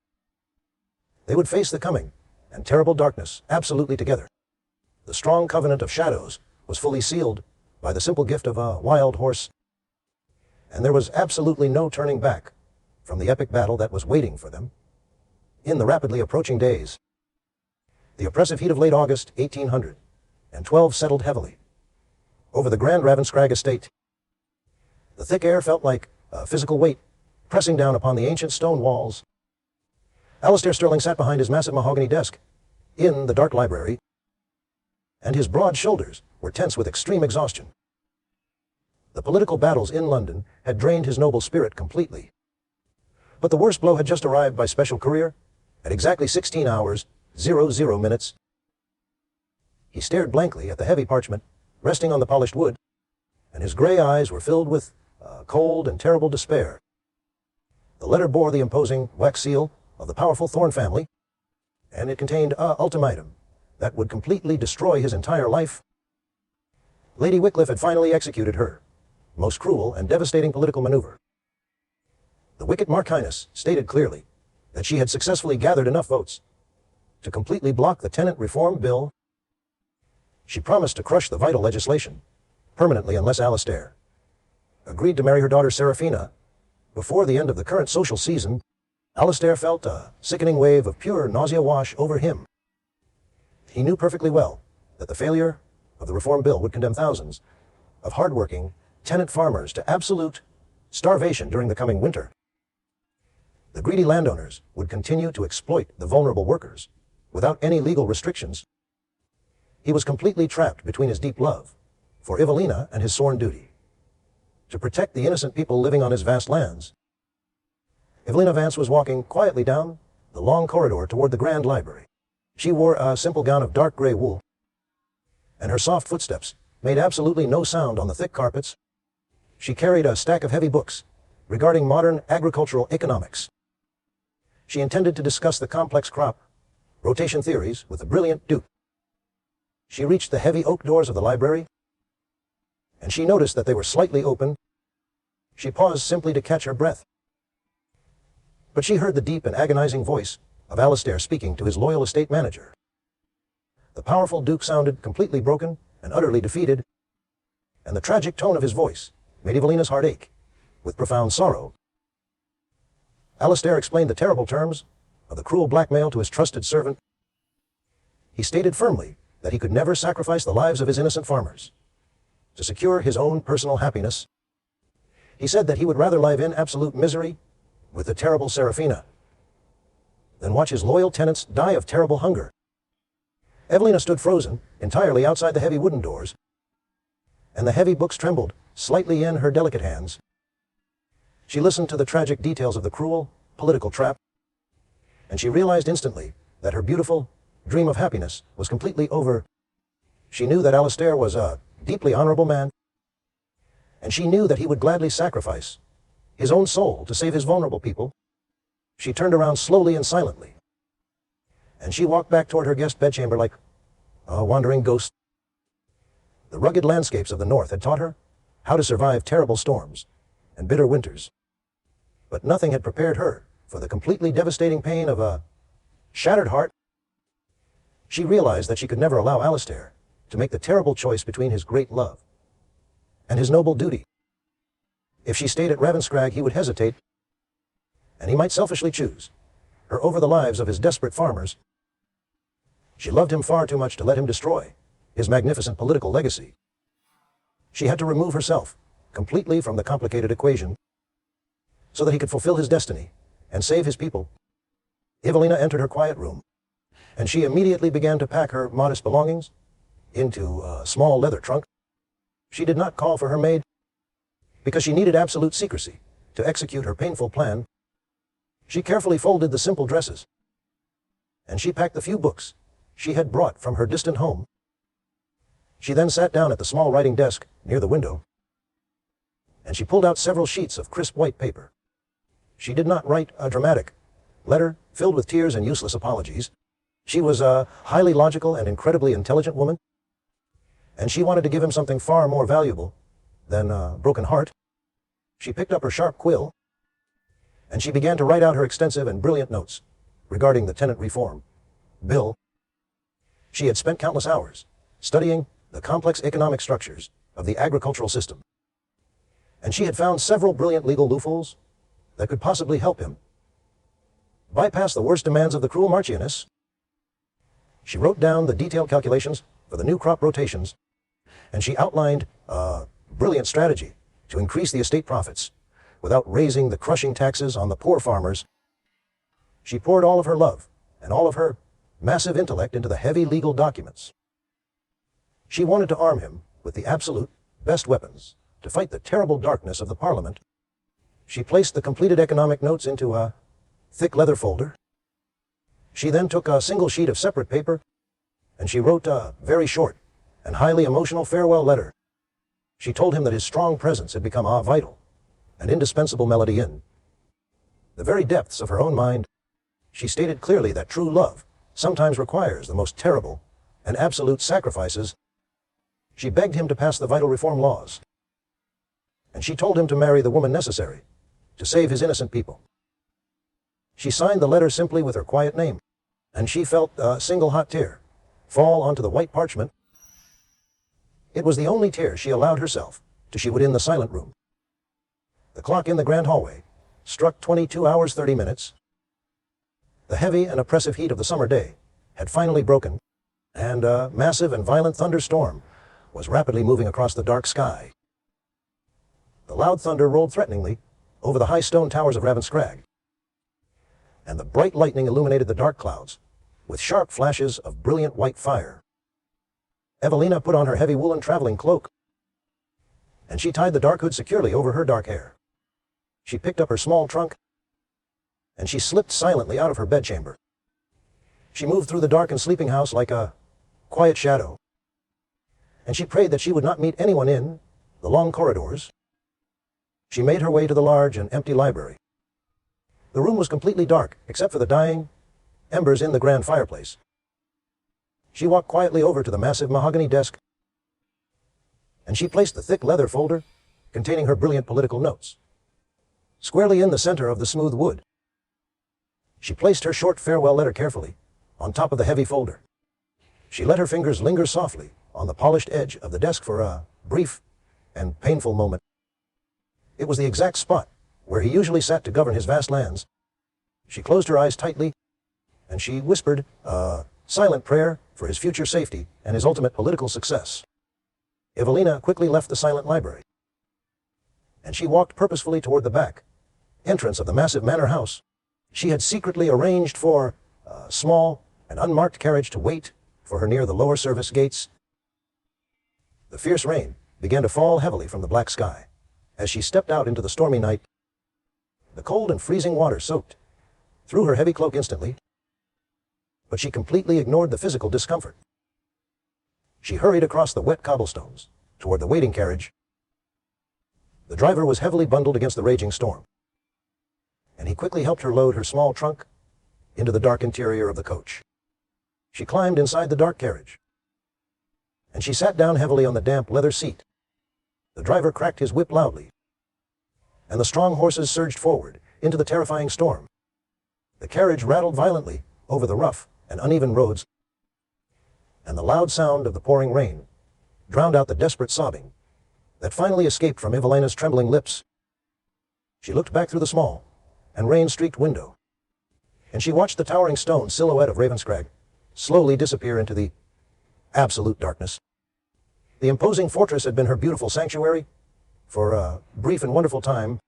They would face the coming and terrible darkness absolutely together. The strong covenant of shadows was fully sealed by the simple gift of a wild horse, and there was absolutely no turning back from the epic battle that was waiting for them in the rapidly approaching days. The oppressive heat of late August 1812 settled heavily over the grand Ravenscrag estate. The thick air felt like a physical weight pressing down upon the ancient stone walls. Alistair Sterling sat behind his massive mahogany desk in the dark library, and his broad shoulders were tense with extreme exhaustion. The political battles in London had drained his noble spirit completely. But the worst blow had just arrived by special courier. At exactly 16 hours 00 minutes. He stared blankly at the heavy parchment resting on the polished wood, and his gray eyes were filled with cold and terrible despair. The letter bore the imposing wax seal of the powerful Thorn family, and it contained an ultimatum that would completely destroy his entire life. Lady Wycliffe had finally executed her most cruel and devastating political maneuver. The wicked Marquiness stated clearly that she had successfully gathered enough votes to completely block the tenant reform bill. She promised to crush the vital legislation permanently unless Alastair agreed to marry her daughter Seraphina before the end of the current social season. Alastair felt a sickening wave of pure nausea wash over him. He knew perfectly well that the failure of the reform bill would condemn thousands of hardworking tenant farmers to absolute starvation during the coming winter. The greedy landowners would continue to exploit the vulnerable workers without any legal restrictions. He was completely trapped between his deep love for Evelina and his sworn duty to protect the innocent people living on his vast lands. Evelina Vance was walking quietly down the long corridor toward the Grand Library. She wore a simple gown of dark gray wool, and her soft footsteps made absolutely no sound on the thick carpets. She carried a stack of heavy books regarding modern agricultural economics. She intended to discuss the complex crop rotation theories with the brilliant Duke. She reached the heavy oak doors of the library, and she noticed that they were slightly open. She paused simply to catch her breath. But she heard the deep and agonizing voice of Alastair speaking to his loyal estate manager. The powerful Duke sounded completely broken and utterly defeated, and the tragic tone of his voice made Evelina's heart ache with profound sorrow. Alastair explained the terrible terms of the cruel blackmail to his trusted servant. He stated firmly that he could never sacrifice the lives of his innocent farmers to secure his own personal happiness. He said that he would rather live in absolute misery with the terrible Seraphina than watch his loyal tenants die of terrible hunger. Evelina stood frozen entirely outside the heavy wooden doors, and the heavy books trembled slightly in her delicate hands. She listened to the tragic details of the cruel political trap, and she realized instantly that her beautiful dream of happiness was completely over. She knew that Alastair was a deeply honorable man, and she knew that he would gladly sacrifice his own soul to save his vulnerable people. She turned around slowly and silently, and she walked back toward her guest bedchamber like a wandering ghost. The rugged landscapes of the north had taught her how to survive terrible storms and bitter winters, but nothing had prepared her for the completely devastating pain of a shattered heart. She realized that she could never allow Alastair to make the terrible choice between his great love and his noble duty. If she stayed at Ravenscrag, he would hesitate, and he might selfishly choose her over the lives of his desperate farmers. She loved him far too much to let him destroy his magnificent political legacy. She had to remove herself completely from the complicated equation so that he could fulfill his destiny and save his people. Evelina entered her quiet room, and she immediately began to pack her modest belongings into a small leather trunk. She did not call for her maid because she needed absolute secrecy to execute her painful plan. She carefully folded the simple dresses, and she packed the few books she had brought from her distant home. She then sat down at the small writing desk near the window, and she pulled out several sheets of crisp white paper. She did not write a dramatic letter filled with tears and useless apologies. She was a highly logical and incredibly intelligent woman, and she wanted to give him something far more valuable than a broken heart. She picked up her sharp quill, and she began to write out her extensive and brilliant notes regarding the tenant reform bill. She had spent countless hours studying the complex economic structures of the agricultural system, and she had found several brilliant legal loopholes that could possibly help him bypass the worst demands of the cruel Marchioness. She wrote down the detailed calculations for the new crop rotations, and she outlined a brilliant strategy to increase the estate profits without raising the crushing taxes on the poor farmers. She poured all of her love and all of her massive intellect into the heavy legal documents. She wanted to arm him with the absolute best weapons to fight the terrible darkness of the Parliament. She placed the completed economic notes into a thick leather folder. She then took a single sheet of separate paper, and she wrote a very short and highly emotional farewell letter. She told him that his strong presence had become a vital and indispensable melody in the very depths of her own mind. She stated clearly that true love sometimes requires the most terrible and absolute sacrifices. She begged him to pass the vital reform laws, and she told him to marry the woman necessary to save his innocent people. She signed the letter simply with her quiet name, and she felt a single hot tear fall onto the white parchment. It was the only tear she allowed herself till she would in the silent room. The clock in the grand hallway struck 22 hours 30 minutes. The heavy and oppressive heat of the summer day had finally broken, and a massive and violent thunderstorm was rapidly moving across the dark sky. The loud thunder rolled threateningly over the high stone towers of Ravenscrag, and the bright lightning illuminated the dark clouds with sharp flashes of brilliant white fire. Evelina put on her heavy woolen traveling cloak, and she tied the dark hood securely over her dark hair. She picked up her small trunk, and she slipped silently out of her bedchamber. She moved through the darkened sleeping house like a quiet shadow, and she prayed that she would not meet anyone in the long corridors. She made her way to the large and empty library. The room was completely dark, except for the dying embers in the grand fireplace. She walked quietly over to the massive mahogany desk, and she placed the thick leather folder containing her brilliant political notes squarely in the center of the smooth wood. She placed her short farewell letter carefully on top of the heavy folder. She let her fingers linger softly on the polished edge of the desk for a brief and painful moment. It was the exact spot where he usually sat to govern his vast lands. She closed her eyes tightly, and she whispered a silent prayer for his future safety and his ultimate political success. Evelina quickly left the silent library, and she walked purposefully toward the back entrance of the massive manor house. She had secretly arranged for a small and unmarked carriage to wait for her near the lower service gates. The fierce rain began to fall heavily from the black sky as she stepped out into the stormy night. The cold and freezing water soaked through her heavy cloak instantly, but she completely ignored the physical discomfort. She hurried across the wet cobblestones toward the waiting carriage. The driver was heavily bundled against the raging storm, and he quickly helped her load her small trunk into the dark interior of the coach. She climbed inside the dark carriage, and she sat down heavily on the damp leather seat. The driver cracked his whip loudly, and the strong horses surged forward into the terrifying storm. The carriage rattled violently over the rough and uneven roads, and the loud sound of the pouring rain drowned out the desperate sobbing that finally escaped from Evelina's trembling lips. She looked back through the small and rain-streaked window, and she watched the towering stone silhouette of Ravenscrag slowly disappear into the absolute darkness. The imposing fortress had been her beautiful sanctuary for a brief and wonderful time,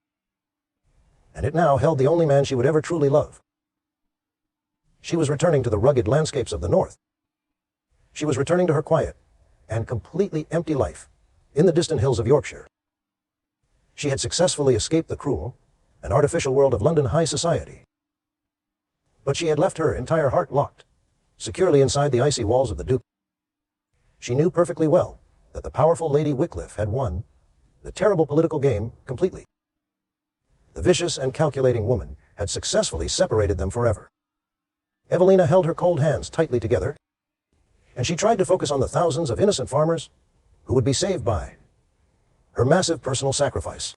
and it now held the only man she would ever truly love. She was returning to the rugged landscapes of the north. She was returning to her quiet and completely empty life in the distant hills of Yorkshire. She had successfully escaped the cruel and artificial world of London high society, but she had left her entire heart locked securely inside the icy walls of the Duke. She knew perfectly well that the powerful Lady Wycliffe had won the terrible political game completely. The vicious and calculating woman had successfully separated them forever. Evelina held her cold hands tightly together, and she tried to focus on the thousands of innocent farmers who would be saved by her massive personal sacrifice.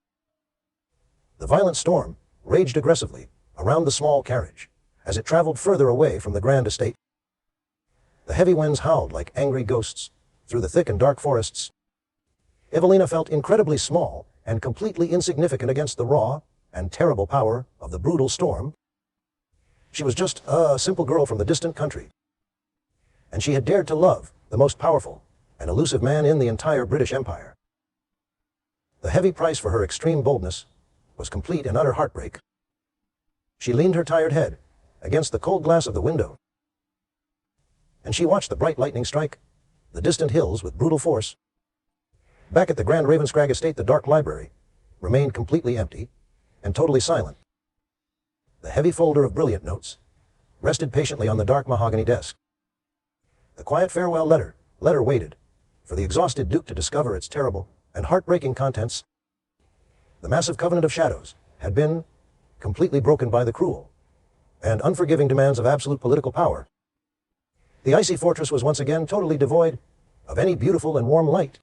The violent storm raged aggressively around the small carriage as it traveled further away from the grand estate. The heavy winds howled like angry ghosts through the thick and dark forests. Evelina felt incredibly small and completely insignificant against the raw and terrible power of the brutal storm. She was just a simple girl from the distant country, and she had dared to love the most powerful and elusive man in the entire British Empire. The heavy price for her extreme boldness was complete and utter heartbreak. She leaned her tired head against the cold glass of the window, and she watched the bright lightning strike the distant hills with brutal force. Back at the grand Ravenscrag estate, the dark library remained completely empty and totally silent. The heavy folder of brilliant notes rested patiently on the dark mahogany desk. The quiet farewell letter waited for the exhausted Duke to discover its terrible and heartbreaking contents. The massive covenant of shadows had been completely broken by the cruel and unforgiving demands of absolute political power. The icy fortress was once again totally devoid of any beautiful and warm light.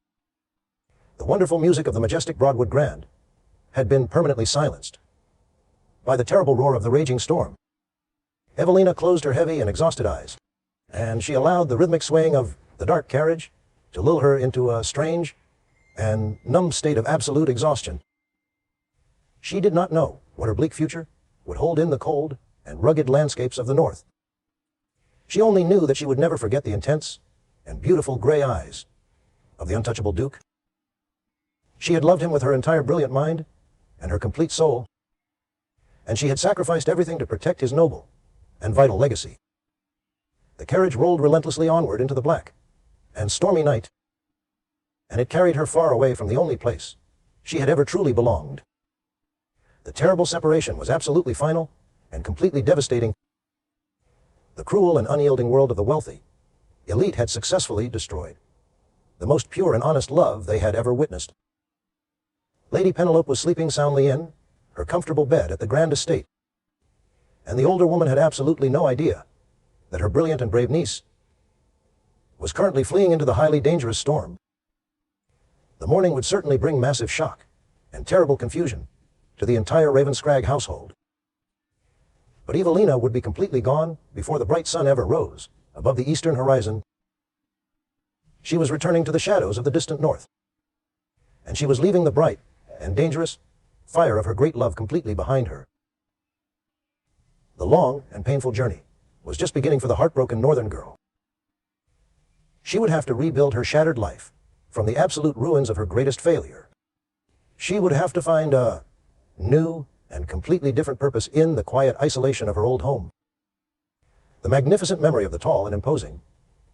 The wonderful music of the majestic Broadwood Grand had been permanently silenced by the terrible roar of the raging storm. Evelina closed her heavy and exhausted eyes, and she allowed the rhythmic swaying of the dark carriage to lull her into a strange and numb state of absolute exhaustion. She did not know what her bleak future would hold in the cold and rugged landscapes of the north. She only knew that she would never forget the intense and beautiful gray eyes of the untouchable Duke. She had loved him with her entire brilliant mind and her complete soul, and she had sacrificed everything to protect his noble and vital legacy. The carriage rolled relentlessly onward into the black and stormy night, and it carried her far away from the only place she had ever truly belonged. The terrible separation was absolutely final and completely devastating. The cruel and unyielding world of the wealthy elite had successfully destroyed the most pure and honest love they had ever witnessed. Lady Penelope was sleeping soundly in her comfortable bed at the grand estate, and the older woman had absolutely no idea that her brilliant and brave niece was currently fleeing into the highly dangerous storm. The morning would certainly bring massive shock and terrible confusion to the entire Ravenscrag household. But Evelina would be completely gone before the bright sun ever rose above the eastern horizon. She was returning to the shadows of the distant north, and she was leaving the bright and dangerous fire of her great love completely behind her. The long and painful journey was just beginning for the heartbroken northern girl. She would have to rebuild her shattered life from the absolute ruins of her greatest failure. She would have to find a new and completely different purpose in the quiet isolation of her old home. The magnificent memory of the tall and imposing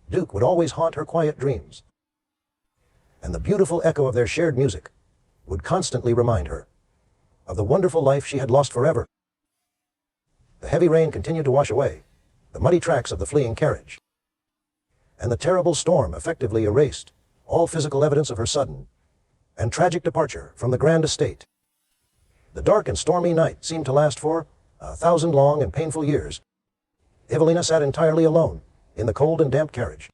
Duke would always haunt her quiet dreams, and the beautiful echo of their shared music would constantly remind her of the wonderful life she had lost forever. The heavy rain continued to wash away the muddy tracks of the fleeing carriage, and the terrible storm effectively erased all physical evidence of her sudden and tragic departure from the grand estate. The dark and stormy night seemed to last for 1,000 long and painful years. Evelina sat entirely alone in the cold and damp carriage,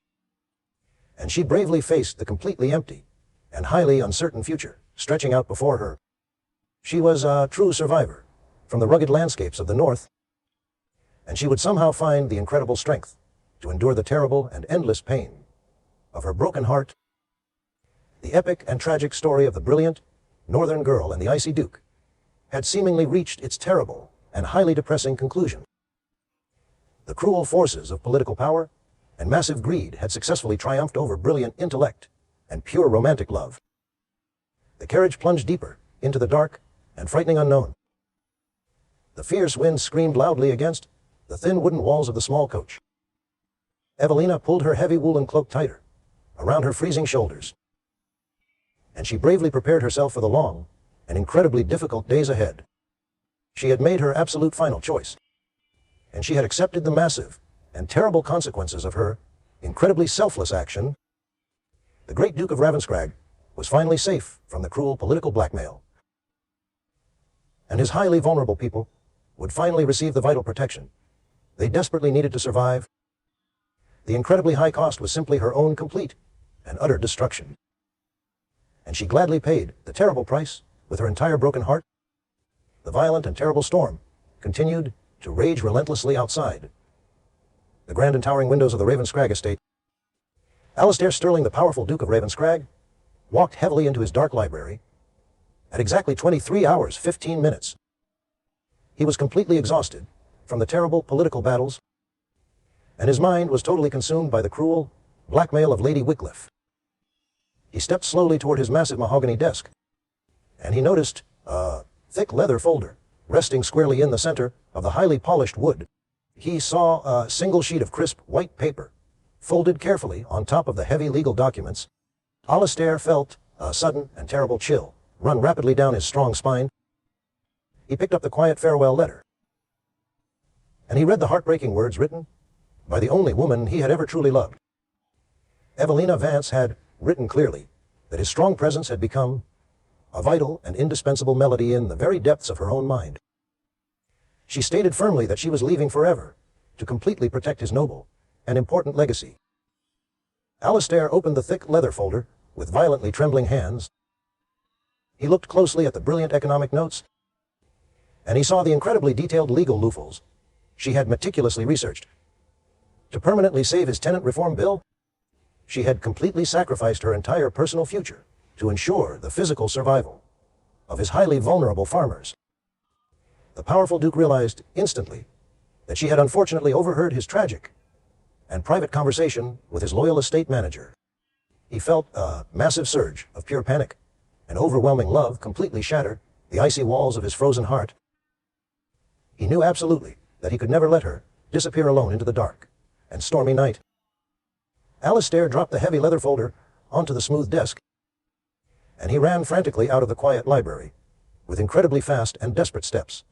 and she bravely faced the completely empty and highly uncertain future stretching out before her. She was a true survivor from the rugged landscapes of the north, and she would somehow find the incredible strength to endure the terrible and endless pain of her broken heart. The epic and tragic story of the brilliant northern girl and the icy Duke had seemingly reached its terrible and highly depressing conclusion. The cruel forces of political power and massive greed had successfully triumphed over brilliant intellect and pure romantic love. The carriage plunged deeper into the dark and frightening unknown. The fierce wind screamed loudly against the thin wooden walls of the small coach. Evelina pulled her heavy woolen cloak tighter around her freezing shoulders, and she bravely prepared herself for the long and incredibly difficult days ahead. She had made her absolute final choice, and she had accepted the massive and terrible consequences of her incredibly selfless action. The great Duke of Ravenscrag was finally safe from the cruel political blackmail, and his highly vulnerable people would finally receive the vital protection they desperately needed to survive. The incredibly high cost was simply her own complete and utter destruction, and she gladly paid the terrible price with her entire broken heart. The violent and terrible storm continued to rage relentlessly outside the grand and towering windows of the Ravenscrag estate. Alastair Stirling, the powerful Duke of Ravenscrag, walked heavily into his dark library at exactly 23 hours 15 minutes. He was completely exhausted from the terrible political battles, and his mind was totally consumed by the cruel blackmail of Lady Wycliffe. He stepped slowly toward his massive mahogany desk, and he noticed a thick leather folder resting squarely in the center of the highly polished wood. He saw a single sheet of crisp white paper folded carefully on top of the heavy legal documents. Alastair felt a sudden and terrible chill run rapidly down his strong spine. He picked up the quiet farewell letter and he read the heartbreaking words written by the only woman he had ever truly loved. Evelina Vance had written clearly that his strong presence had become a vital and indispensable melody in the very depths of her own mind. She stated firmly that she was leaving forever to completely protect his noble and important legacy. Alistair opened the thick leather folder with violently trembling hands. He looked closely at the brilliant economic notes, and he saw the incredibly detailed legal loopholes she had meticulously researched. To permanently save his tenant reform bill, she had completely sacrificed her entire personal future to ensure the physical survival of his highly vulnerable farmers. The powerful Duke realized instantly that she had unfortunately overheard his tragic and private conversation with his loyal estate manager. He felt a massive surge of pure panic, and overwhelming love completely shattered the icy walls of his frozen heart. He knew absolutely that he could never let her disappear alone into the dark and stormy night. Alistair dropped the heavy leather folder onto the smooth desk, and he ran frantically out of the quiet library with incredibly fast and desperate steps.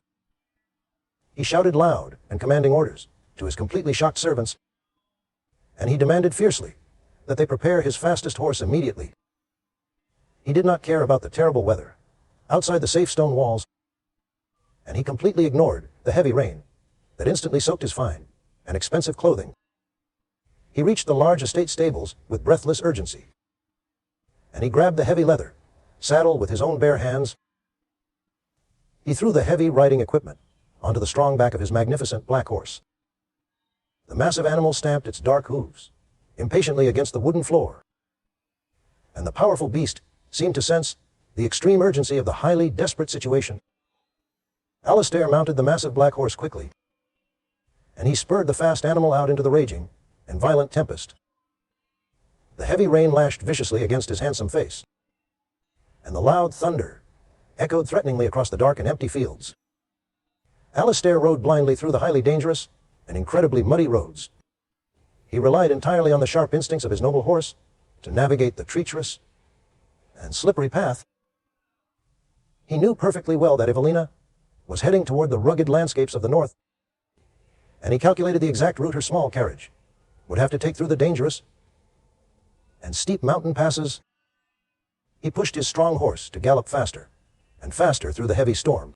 He shouted loud and commanding orders to his completely shocked servants, and he demanded fiercely that they prepare his fastest horse immediately. He did not care about the terrible weather outside the safe stone walls, and he completely ignored the heavy rain that instantly soaked his fine and expensive clothing. He reached the large estate stables with breathless urgency, and he grabbed the heavy leather saddle with his own bare hands. He threw the heavy riding equipment onto the strong back of his magnificent black horse. The massive animal stamped its dark hooves impatiently against the wooden floor, and the powerful beast seemed to sense the extreme urgency of the highly desperate situation. Alistair mounted the massive black horse quickly, and he spurred the fast animal out into the raging and violent tempest. The heavy rain lashed viciously against his handsome face, and the loud thunder echoed threateningly across the dark and empty fields. Alistair rode blindly through the highly dangerous and incredibly muddy roads. He relied entirely on the sharp instincts of his noble horse to navigate the treacherous and slippery path. He knew perfectly well that Evelina was heading toward the rugged landscapes of the north, and he calculated the exact route her small carriage would have to take through the dangerous and steep mountain passes. He pushed his strong horse to gallop faster and faster through the heavy storm,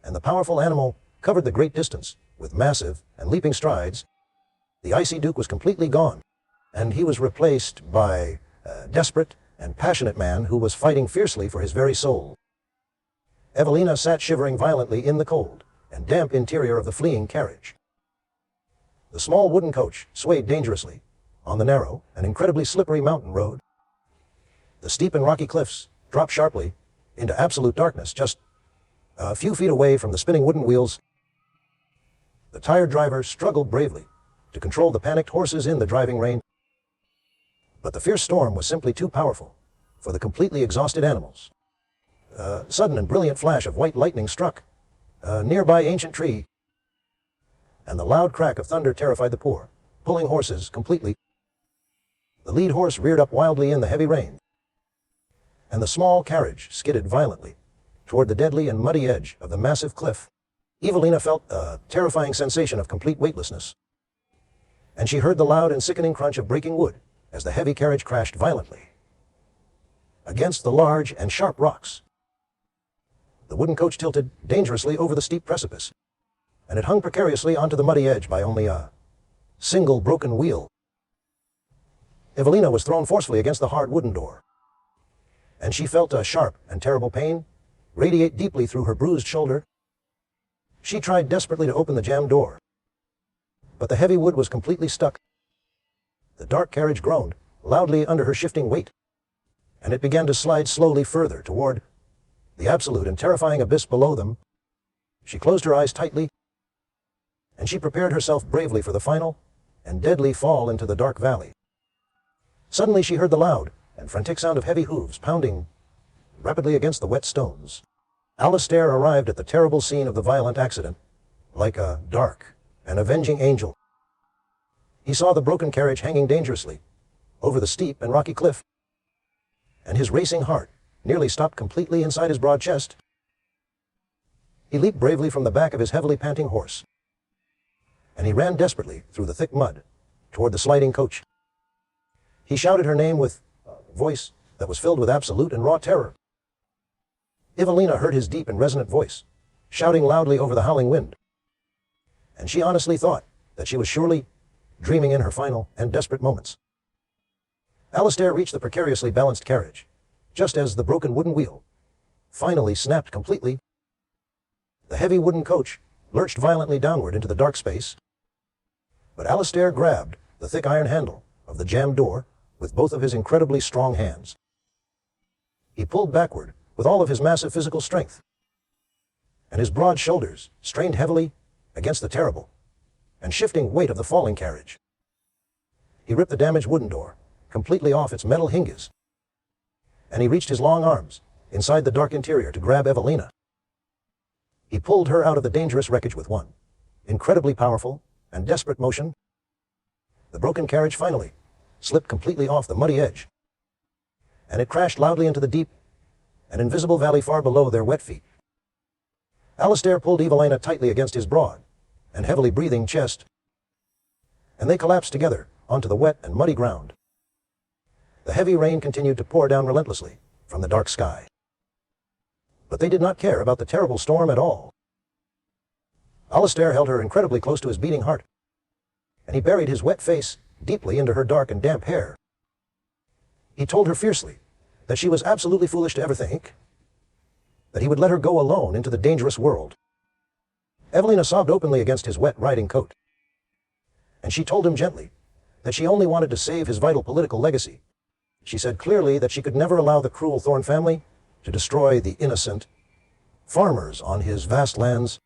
and the powerful animal covered the great distance with massive and leaping strides. The icy Duke was completely gone, and he was replaced by a desperate and passionate man who was fighting fiercely for his very soul. Evelina sat shivering violently in the cold and damp interior of the fleeing carriage. The small wooden coach swayed dangerously on the narrow and incredibly slippery mountain road. The steep and rocky cliffs dropped sharply into absolute darkness just a few feet away from the spinning wooden wheels. The tired driver struggled bravely to control the panicked horses in the driving rain, but the fierce storm was simply too powerful for the completely exhausted animals. A sudden and brilliant flash of white lightning struck a nearby ancient tree, and the loud crack of thunder terrified the poor, pulling horses completely. The lead horse reared up wildly in the heavy rain, and the small carriage skidded violently toward the deadly and muddy edge of the massive cliff. Evelina felt a terrifying sensation of complete weightlessness, and she heard the loud and sickening crunch of breaking wood as the heavy carriage crashed violently against the large and sharp rocks. The wooden coach tilted dangerously over the steep precipice, and it hung precariously onto the muddy edge by only a single broken wheel. Evelina was thrown forcefully against the hard wooden door, and she felt a sharp and terrible pain radiate deeply through her bruised shoulder. She tried desperately to open the jammed door, but the heavy wood was completely stuck. The dark carriage groaned loudly under her shifting weight, and it began to slide slowly further toward the absolute and terrifying abyss below them. She closed her eyes tightly, and she prepared herself bravely for the final and deadly fall into the dark valley. Suddenly she heard the loud and frantic sound of heavy hooves pounding rapidly against the wet stones. Alistair arrived at the terrible scene of the violent accident like a dark and avenging angel. He saw the broken carriage hanging dangerously over the steep and rocky cliff, and his racing heart nearly stopped completely inside his broad chest. He leaped bravely from the back of his heavily panting horse and he ran desperately through the thick mud toward the sliding coach. He shouted her name with a voice that was filled with absolute and raw terror. Evelina heard his deep and resonant voice, shouting loudly over the howling wind, and she honestly thought that she was surely dreaming in her final and desperate moments. Alistair reached the precariously balanced carriage, just as the broken wooden wheel finally snapped completely. The heavy wooden coach lurched violently downward into the dark space, but Alistair grabbed the thick iron handle of the jammed door with both of his incredibly strong hands. He pulled backward with all of his massive physical strength, and his broad shoulders strained heavily against the terrible and shifting weight of the falling carriage. He ripped the damaged wooden door completely off its metal hinges, and he reached his long arms inside the dark interior to grab Evelina. He pulled her out of the dangerous wreckage with one incredibly powerful and desperate motion. The broken carriage finally slipped completely off the muddy edge, and it crashed loudly into the deep and invisible valley far below their wet feet. Alistair pulled Evelina tightly against his broad and heavily breathing chest, and they collapsed together onto the wet and muddy ground. The heavy rain continued to pour down relentlessly from the dark sky, but they did not care about the terrible storm at all. Alistair held her incredibly close to his beating heart, and he buried his wet face deeply into her dark and damp hair. He told her fiercely that she was absolutely foolish to ever think that he would let her go alone into the dangerous world. Evelina sobbed openly against his wet riding coat, and she told him gently that she only wanted to save his vital political legacy. She said clearly that she could never allow the cruel Thorne family to destroy the innocent farmers on his vast lands.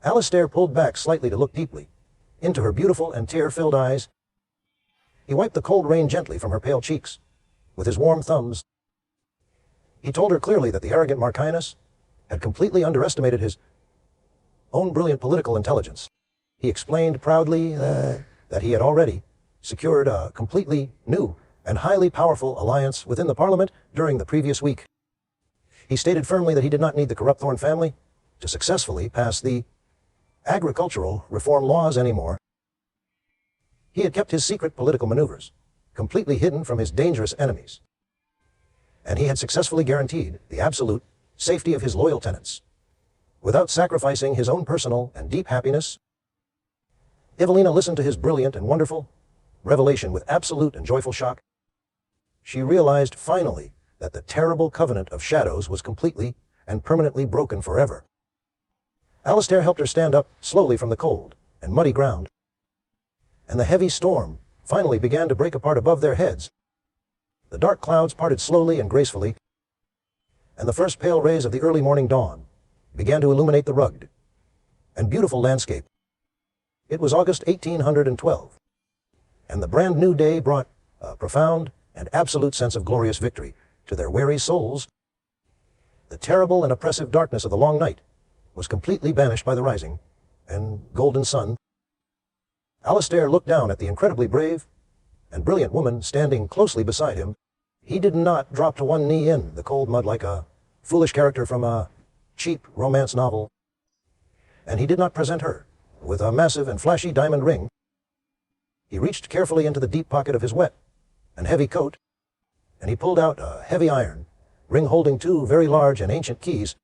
Alistair pulled back slightly to look deeply into her beautiful and tear-filled eyes. He wiped the cold rain gently from her pale cheeks with his warm thumbs. He told her clearly that the arrogant Marquinus had completely underestimated his own brilliant political intelligence. He explained proudly that he had already secured a completely new and highly powerful alliance within the Parliament during the previous week. He stated firmly that he did not need the corrupt Thorne family to successfully pass the agricultural reform laws anymore. He had kept his secret political maneuvers completely hidden from his dangerous enemies, and he had successfully guaranteed the absolute safety of his loyal tenants without sacrificing his own personal and deep happiness. Evelina listened to his brilliant and wonderful revelation with absolute and joyful shock. She realized finally that the terrible covenant of shadows was completely and permanently broken forever. Alistair helped her stand up slowly from the cold and muddy ground, and the heavy storm finally began to break apart above their heads. The dark clouds parted slowly and gracefully, and the first pale rays of the early morning dawn began to illuminate the rugged and beautiful landscape. It was August 1812, and the brand new day brought a profound and absolute sense of glorious victory to their weary souls. The terrible and oppressive darkness of the long night was completely banished by the rising and golden sun. Alistair looked down at the incredibly brave and brilliant woman standing closely beside him. He did not drop to one knee in the cold mud like a foolish character from a cheap romance novel, and he did not present her with a massive and flashy diamond ring. He reached carefully into the deep pocket of his wet and heavy coat, and he pulled out a heavy iron ring holding two very large and ancient keys.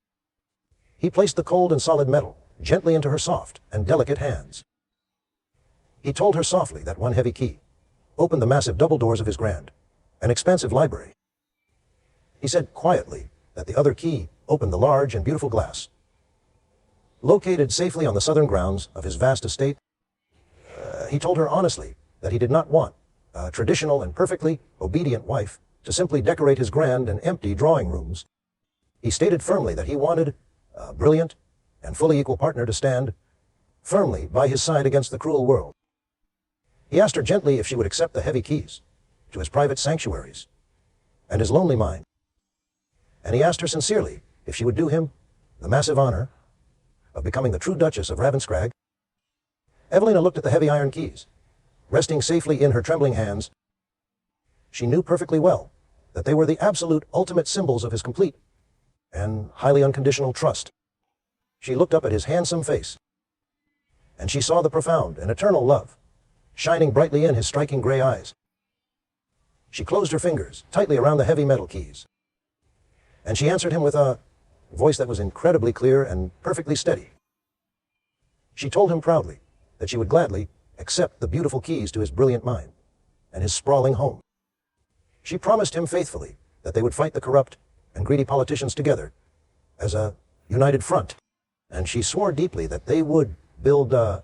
He placed the cold and solid metal gently into her soft and delicate hands. He told her softly that one heavy key opened the massive double doors of his grand and expansive library. He said quietly that the other key opened the large and beautiful glass located safely on the southern grounds of his vast estate. He told her honestly that he did not want a traditional and perfectly obedient wife to simply decorate his grand and empty drawing rooms. He stated firmly that he wanted a brilliant and fully equal partner to stand firmly by his side against the cruel world. He asked her gently if she would accept the heavy keys to his private sanctuaries and his lonely mind, and he asked her sincerely if she would do him the massive honor of becoming the true Duchess of Ravenscrag. Evelina looked at the heavy iron keys, resting safely in her trembling hands. She knew perfectly well that they were the absolute ultimate symbols of his complete and highly unconditional trust. She looked up at his handsome face and she saw the profound and eternal love shining brightly in his striking gray eyes. She closed her fingers tightly around the heavy metal keys, and she answered him with a voice that was incredibly clear and perfectly steady. She told him proudly that she would gladly accept the beautiful keys to his brilliant mind and his sprawling home. She promised him faithfully that they would fight the corrupt and greedy politicians together as a united front, and she swore deeply that they would build a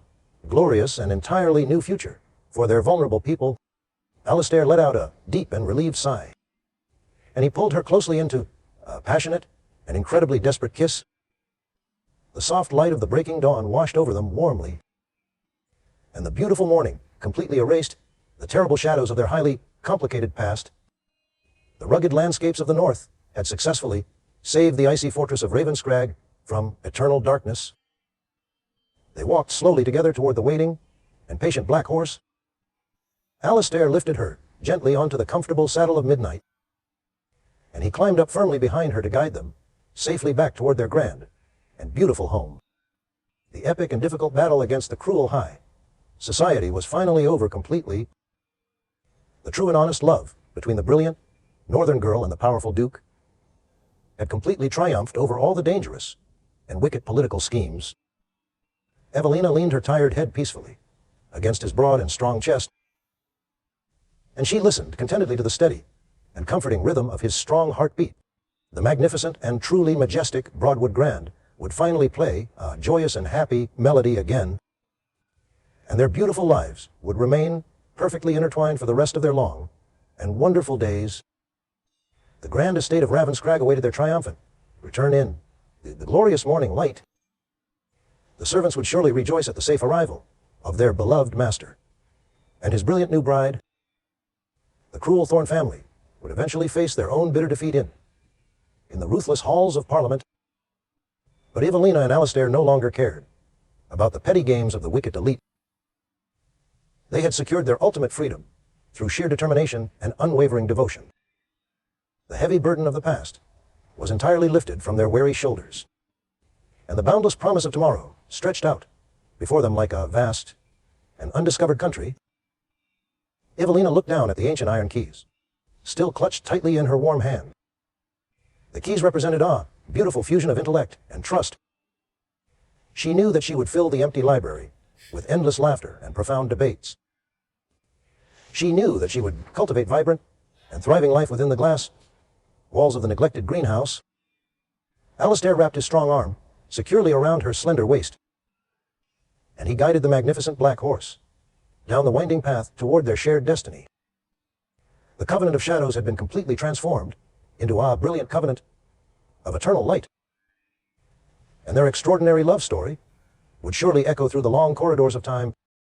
glorious and entirely new future for their vulnerable people. Alistair let out a deep and relieved sigh, and he pulled her closely into a passionate and incredibly desperate kiss. The soft light of the breaking dawn washed over them warmly, and the beautiful morning completely erased the terrible shadows of their highly complicated past. The rugged landscapes of the north had successfully saved the icy fortress of Ravenscrag from eternal darkness. They walked slowly together toward the waiting and patient black horse. Alistair lifted her gently onto the comfortable saddle of midnight, and he climbed up firmly behind her to guide them safely back toward their grand and beautiful home. The epic and difficult battle against the cruel high society was finally over completely. The true and honest love between the brilliant northern girl and the powerful duke had completely triumphed over all the dangerous and wicked political schemes. Evelina leaned her tired head peacefully against his broad and strong chest, and she listened contentedly to the steady and comforting rhythm of his strong heartbeat. The magnificent and truly majestic Broadwood Grand would finally play a joyous and happy melody again, and their beautiful lives would remain perfectly intertwined for the rest of their long and wonderful days. The grand estate of Ravenscrag awaited their triumphant return in the glorious morning light. The servants would surely rejoice at the safe arrival of their beloved master and his brilliant new bride. The cruel Thorne family would eventually face their own bitter defeat in the ruthless halls of Parliament. But Evelina and Alistair no longer cared about the petty games of the wicked elite. They had secured their ultimate freedom through sheer determination and unwavering devotion. The heavy burden of the past was entirely lifted from their weary shoulders, and the boundless promise of tomorrow stretched out before them like a vast and undiscovered country. Evelina looked down at the ancient iron keys, still clutched tightly in her warm hand. The keys represented a beautiful fusion of intellect and trust. She knew that she would fill the empty library with endless laughter and profound debates. She knew that she would cultivate vibrant and thriving life within the glass walls of the neglected greenhouse. Alistair wrapped his strong arm securely around her slender waist, and he guided the magnificent black horse down the winding path toward their shared destiny. The covenant of shadows had been completely transformed into a brilliant covenant of eternal light, and their extraordinary love story would surely echo through the long corridors of time